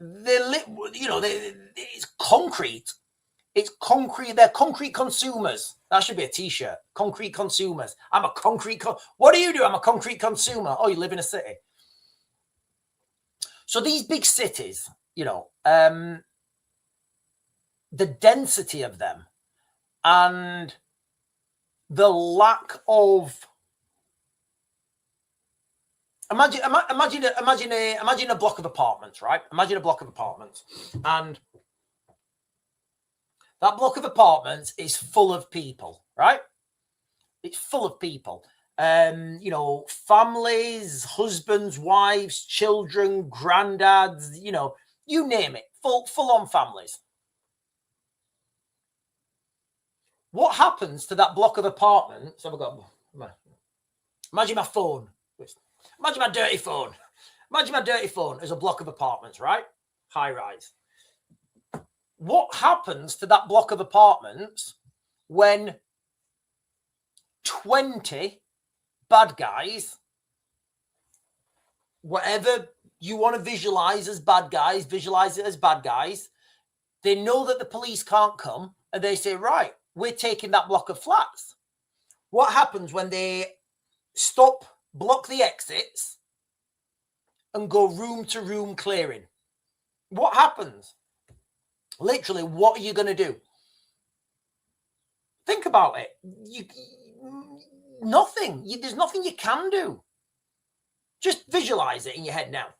It's concrete. It's concrete. They're concrete consumers. That should be a t-shirt. Concrete consumers. I'm a concrete. What do you do? I'm a concrete consumer. Oh, you live in a city. So these big cities, the density of them and the lack of imagine a block of apartments, right? Imagine a block of apartments, and that block of apartments is full of people, right? It's full of people. Families, husbands, wives, children, granddads, you name it, full on families. What happens to that block of apartments? Have I got? Imagine my phone. Imagine my dirty phone. Imagine my dirty phone as a block of apartments, right? High rise. What happens to that block of apartments when 20 bad guys, whatever you want to visualize as bad guys, visualize it as bad guys, they know that the police can't come and they say, right, we're taking that block of flats. What happens when they block the exits and go room to room clearing? What happens? Literally, what are you going to do? Think about it. Nothing. There's nothing you can do. Just visualize it in your head now.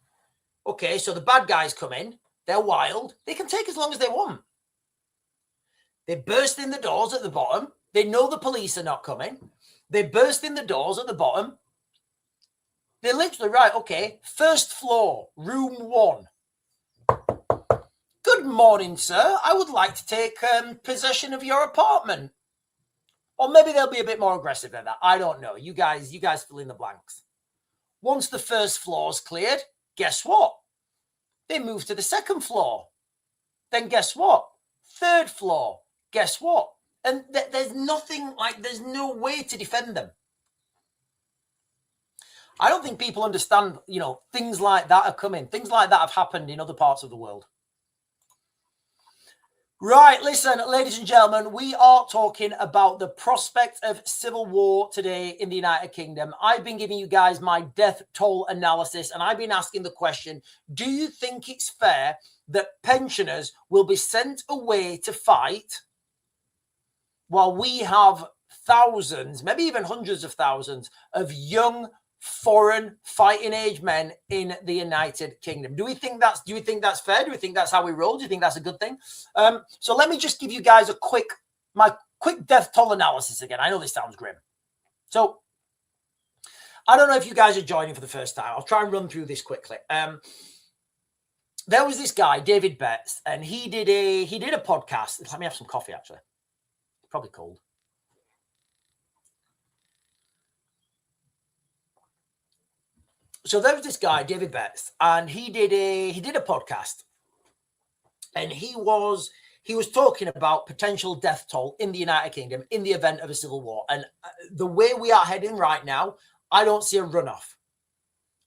Okay, so the bad guys come in. They're wild. They can take as long as they want. They burst in the doors at the bottom. They know the police are not coming. They burst in the doors at the bottom. They're literally, right, okay, first floor, room 1. Good morning, sir. I would like to take possession of your apartment. Or maybe they'll be a bit more aggressive than that. I don't know. You guys fill in the blanks. Once the first floor's cleared, guess what? They move to the second floor. Then guess what? Third floor. Guess what? And there's nothing, there's no way to defend them. I don't think people understand, things like that are coming. Things like that have happened in other parts of the world. Right, listen, ladies and gentlemen, we are talking about the prospect of civil war today in the United Kingdom. I've been giving you guys my death toll analysis, and I've been asking the question, do you think it's fair that pensioners will be sent away to fight while we have thousands, maybe even hundreds of thousands of young foreign fighting age men in the United Kingdom? Do you think that's fair? Do you think that's how we roll? Do you think that's a good thing? So let me just give you guys my quick death toll analysis again. I know this sounds grim. So I don't know if you guys are joining for the first time. I'll try and run through this quickly. There was this guy, David Betts, and he did a podcast. Let me have some coffee, actually. It's probably cold. So there was this guy, David Betts, and he did a podcast, and he was talking about potential death toll in the United Kingdom in the event of a civil war. And the way we are heading right now, I don't see a runoff.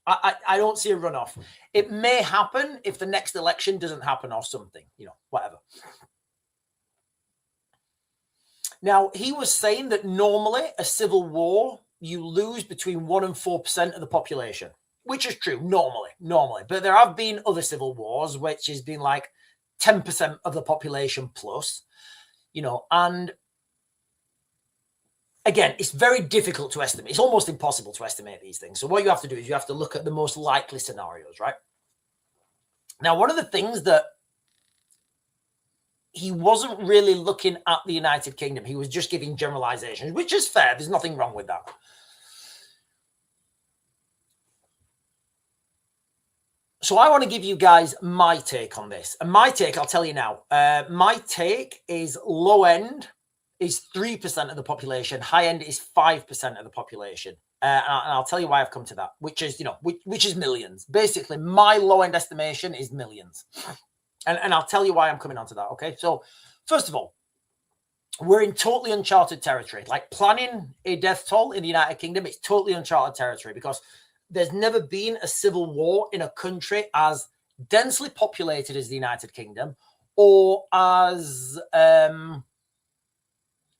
I don't see a runoff. It may happen if the next election doesn't happen or something, whatever. Now, he was saying that normally a civil war, you lose between 1% and 4% of the population, which is true normally. But there have been other civil wars, which has been like 10% of the population plus, and again, it's very difficult to estimate. It's almost impossible to estimate these things. So what you have to do is you have to look at the most likely scenarios, right? Now, one of the things that he wasn't really looking at the United Kingdom. He was just giving generalizations, which is fair. There's nothing wrong with that. So I want to give you guys my take on this. And my take, I'll tell you now, my take is low end is 3% of the population. High end is 5% of the population. And I'll tell you why I've come to that, which is, which is millions. Basically, my low end estimation is millions. And I'll tell you why I'm coming onto that. Okay. So first of all, we're in totally uncharted territory. Like planning a death toll in the United Kingdom, it's totally uncharted territory because there's never been a civil war in a country as densely populated as the United Kingdom or as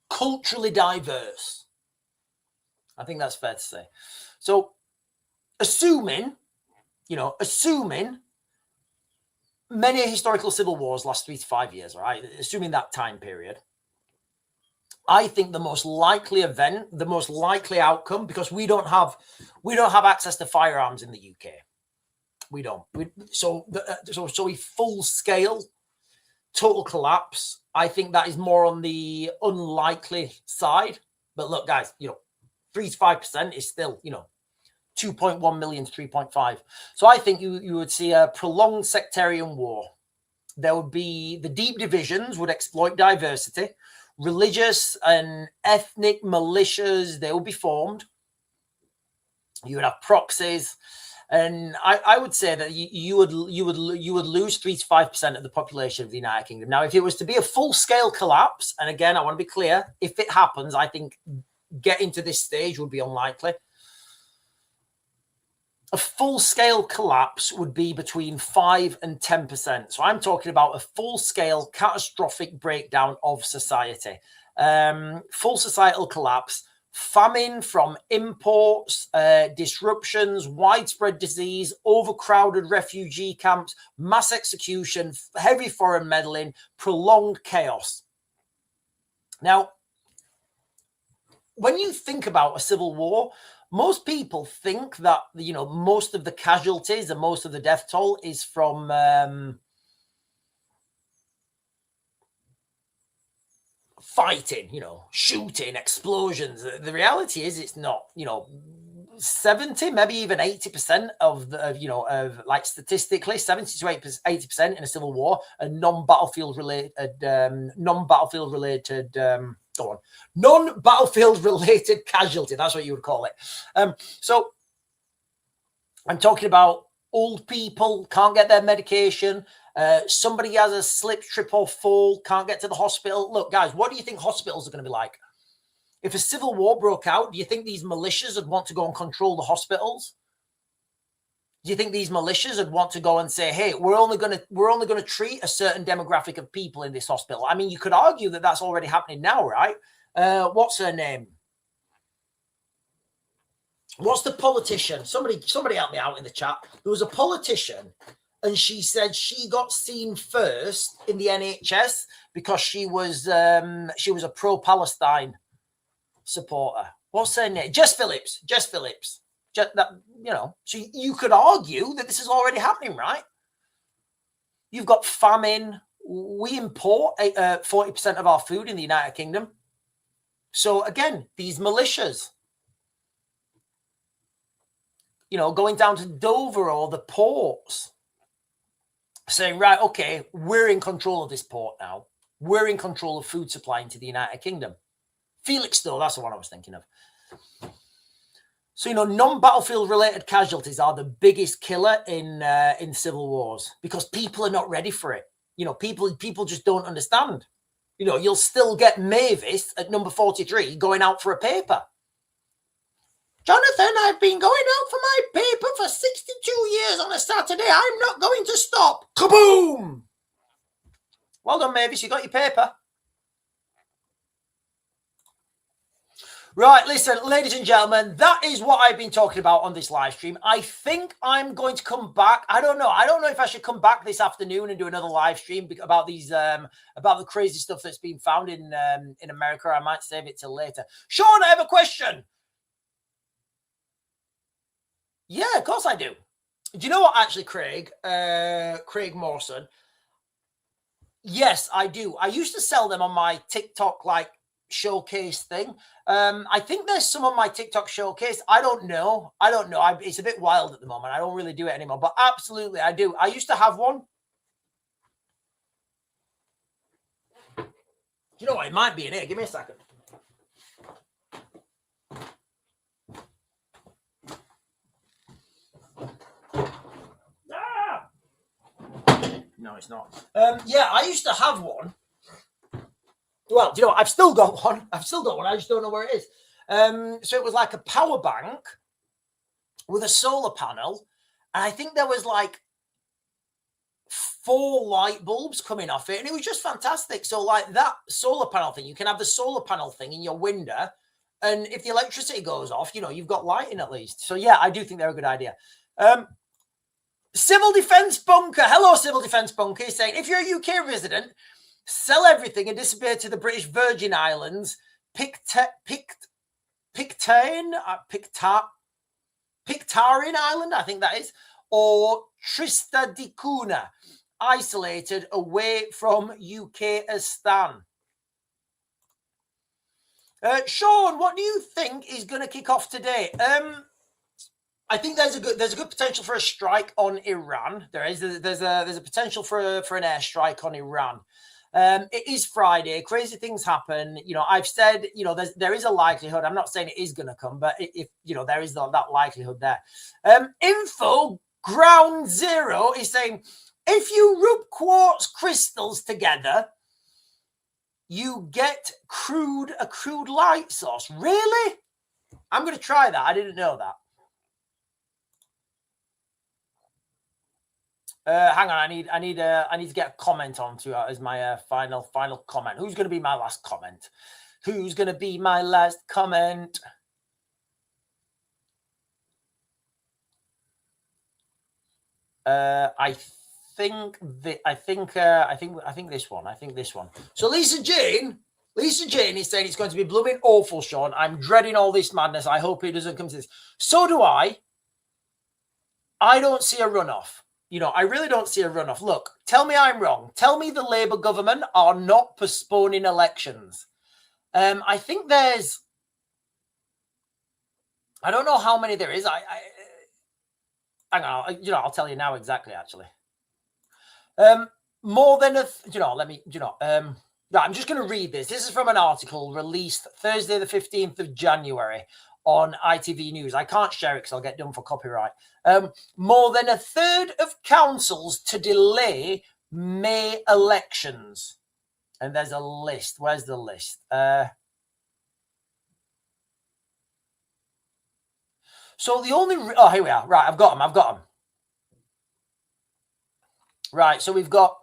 culturally diverse. I think that's fair to say. So assuming many historical civil wars last 3 to 5 years, right? Assuming that time period, I think the most likely event, the most likely outcome, because we don't have access to firearms in the UK. We don't. So a full scale total collapse, I think that is more on the unlikely side. But look, guys, 3 to 5% is still, 2.1 million to 3.5. So I think you would see a prolonged sectarian war. There would be the deep divisions would exploit diversity. Religious and ethnic militias, they will be formed. You would have proxies, and I would say that you would lose 3 to 5% of the population of the United Kingdom. Now, if it was to be a full scale collapse, and again, I want to be clear, if it happens, I think getting to this stage would be unlikely. A full-scale collapse would be between 5 and 10%. So I'm talking about a full-scale catastrophic breakdown of society. Full societal collapse, famine from imports, disruptions, widespread disease, overcrowded refugee camps, mass execution, heavy foreign meddling, prolonged chaos. Now, when you think about a civil war, most people think that, most of the casualties and most of the death toll is from fighting, shooting, explosions. The reality is it's not, 70, maybe even 80% of the, like statistically, 70 to 80% in a civil war are non-battlefield related casualty. That's what you would call it. So I'm talking about old people can't get their medication. Somebody has a slip, trip, or fall, can't get to the hospital. Look, guys, what do you think hospitals are going to be like? If a civil war broke out, do you think these militias would want to go and control the hospitals? Do you think these militias would want to go and say, "Hey, we're only going to treat a certain demographic of people in this hospital"? I mean, you could argue that that's already happening now, right? What's her name? What's the politician? Somebody help me out in the chat. There was a politician, and she said she got seen first in the NHS because she was a pro-Palestine supporter. What's her name? Jess Phillips. So you could argue that this is already happening, right? You've got famine. We import 40% of our food in the United Kingdom. So again, these militias, going down to Dover or the ports, saying, right, okay, we're in control of this port now. We're in control of food supply into the United Kingdom. Felixstowe, that's the one I was thinking of. So, non-battlefield related casualties are the biggest killer in civil wars because people are not ready for it. People just don't understand. You'll still get Mavis at number 43 going out for a paper. Jonathan, I've been going out for my paper for 62 years on a Saturday. I'm not going to stop. Kaboom! Well done, Mavis. You got your paper. Right, listen, ladies and gentlemen, that is what I've been talking about on this live stream. I think I'm going to come back. I don't know if I should come back this afternoon and do another live stream about these about the crazy stuff that's been found in America. I might save it till later. Sean, I have a question. Yeah, of course I do. Do you know what, actually, Craig Mawson? Yes, I do. I used to sell them on my TikTok like showcase thing. I think there's some on my TikTok showcase. I don't know. It's a bit wild at the moment. I don't really do it anymore, but absolutely I do. I used to have one. You know what? It might be in here. Give me a second. Ah! No, it's not. Yeah, I used to have one. Well, you know, I've still got one. I just don't know where it is. So it was like a power bank with a solar panel. And I think there was like 4 light bulbs coming off it. And it was just fantastic. So like that solar panel thing, you can have the solar panel thing in your window. And if the electricity goes off, you know, you've got lighting at least. So yeah, I do think they're a good idea. Civil Defence Bunker. Hello, Civil Defence Bunker. He's saying, if you're a UK resident, sell everything and disappear to the British Virgin Islands, Pitcairn Island, I think that is, or Trista di Cunha, isolated away from Ukistan. Sean, what do you think is going to kick off today? I think there's a good potential for a strike on Iran. There's a potential for an airstrike on Iran. It is Friday. Crazy things happen. You know, I've said, you know, there is a likelihood. I'm not saying it is going to come, but if you know, there is that likelihood there. Info Ground Zero is saying, if you rub quartz crystals together, you get a crude light source. Really? I'm going to try that. I didn't know that. Hang on, I need to get a comment onto it as my final comment. Who's going to be my last comment? Who's going to be my last comment? I think this one. So Lisa Jane is saying it's going to be blooming awful, Sean. I'm dreading all this madness. I hope it doesn't come to this. So do I. I don't see a runoff. You know, I really don't see a runoff. Look, tell me I'm wrong. Tell me the Labour government are not postponing elections. I think there's, I don't know how many there is. Hang on, you know, I'll tell you now exactly, actually. More than I'm just going to read this. This is from an article released Thursday, the 15th of January on ITV News. I can't share it because I'll get done for copyright. More than a third of councils to delay May elections. And there's a list. Where's the list? So the only... Oh, here we are. Right, I've got them. Right, so we've got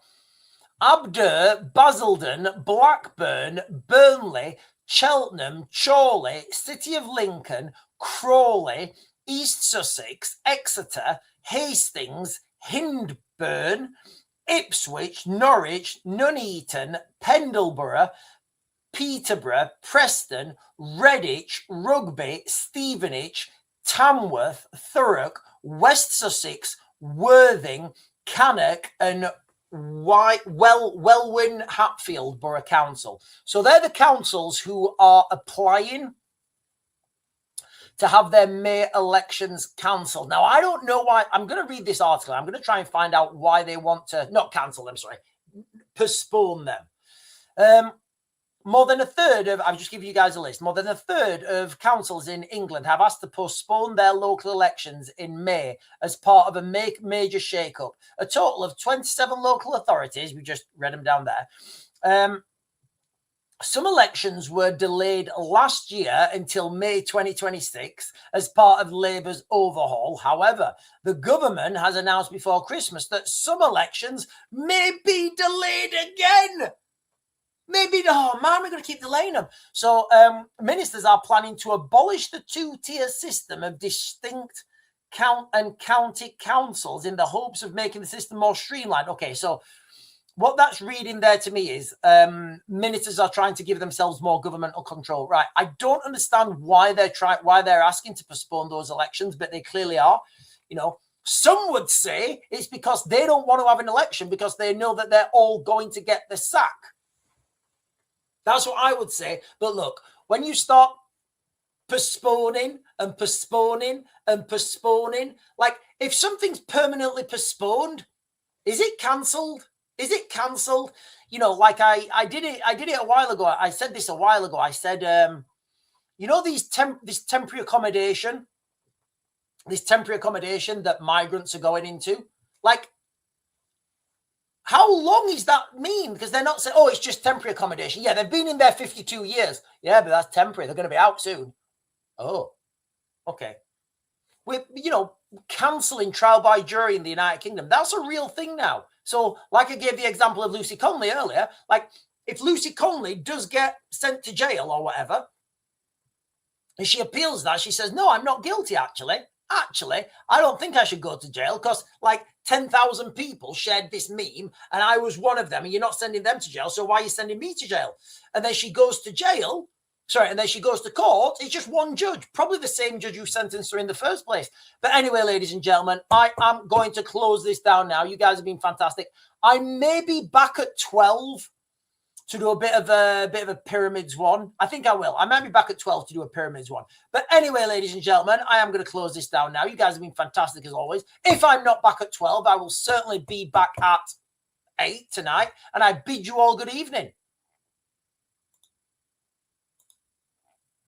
Abdur, Basildon, Blackburn, Burnley, Cheltenham, Chorley, City of Lincoln, Crawley, East Sussex, Exeter, Hastings, Hindburn, Ipswich, Norwich, Nuneaton, Pendleborough, Peterborough, Preston, Redditch, Rugby, Stevenage, Tamworth, Thurrock, West Sussex, Worthing, Cannock, and Welwyn Hatfield Borough Council. So they're the councils who are applying to have their May elections cancelled. Now, I don't know why. I'm going to read this article. I'm going to try and find out why they want to not cancel them, postpone them. More than a third of, I'll just give you guys a list, more than a third of councils in England have asked to postpone their local elections in May as part of a major shake-up. A total of 27 local authorities, we just read them down there. Some elections were delayed last year until May 2026 as part of Labour's overhaul. However, the government has announced before Christmas that some elections may be delayed again. Maybe, oh man, we're going to keep delaying them. So ministers are planning to abolish the two-tier system of distinct county councils in the hopes of making the system more streamlined. Okay, so what that's reading there to me is ministers are trying to give themselves more governmental control. Right, I don't understand why they're asking to postpone those elections, but they clearly are. You know, Some would say it's because they don't want to have an election because they know that they're all going to get the sack. That's what I would say. But look, when you start postponing and postponing and postponing, like if something's permanently postponed, is it cancelled? Is it cancelled? You know, like I did it a while ago. I said this a while ago. I said, you know, this temporary accommodation that migrants are going into, like, how long is that mean? Because they're not saying, oh, it's just temporary accommodation. Yeah, they've been in there 52 years. Yeah, but that's temporary. They're going to be out soon. Oh, okay. We're, you know, cancelling trial by jury in the United Kingdom. That's a real thing now. So, like I gave the example of Lucy Conley earlier, like if Lucy Conley does get sent to jail or whatever, and she appeals that, she says, no, I'm not guilty, actually. Actually, I don't think I should go to jail because like 10,000 people shared this meme and I was one of them and you're not sending them to jail. So why are you sending me to jail? And then she goes to jail. Sorry, and then she goes to court. It's just one judge, probably the same judge who sentenced her in the first place. But anyway, ladies and gentlemen, I am going to close this down now. You guys have been fantastic. I may be back at 12 to do a bit of a pyramids one. I think I will. I might be back at 12 to do a pyramids one. But anyway, ladies and gentlemen, I am going to close this down now. You guys have been fantastic as always. If I'm not back at 12, I will certainly be back at 8 tonight. And I bid you all good evening.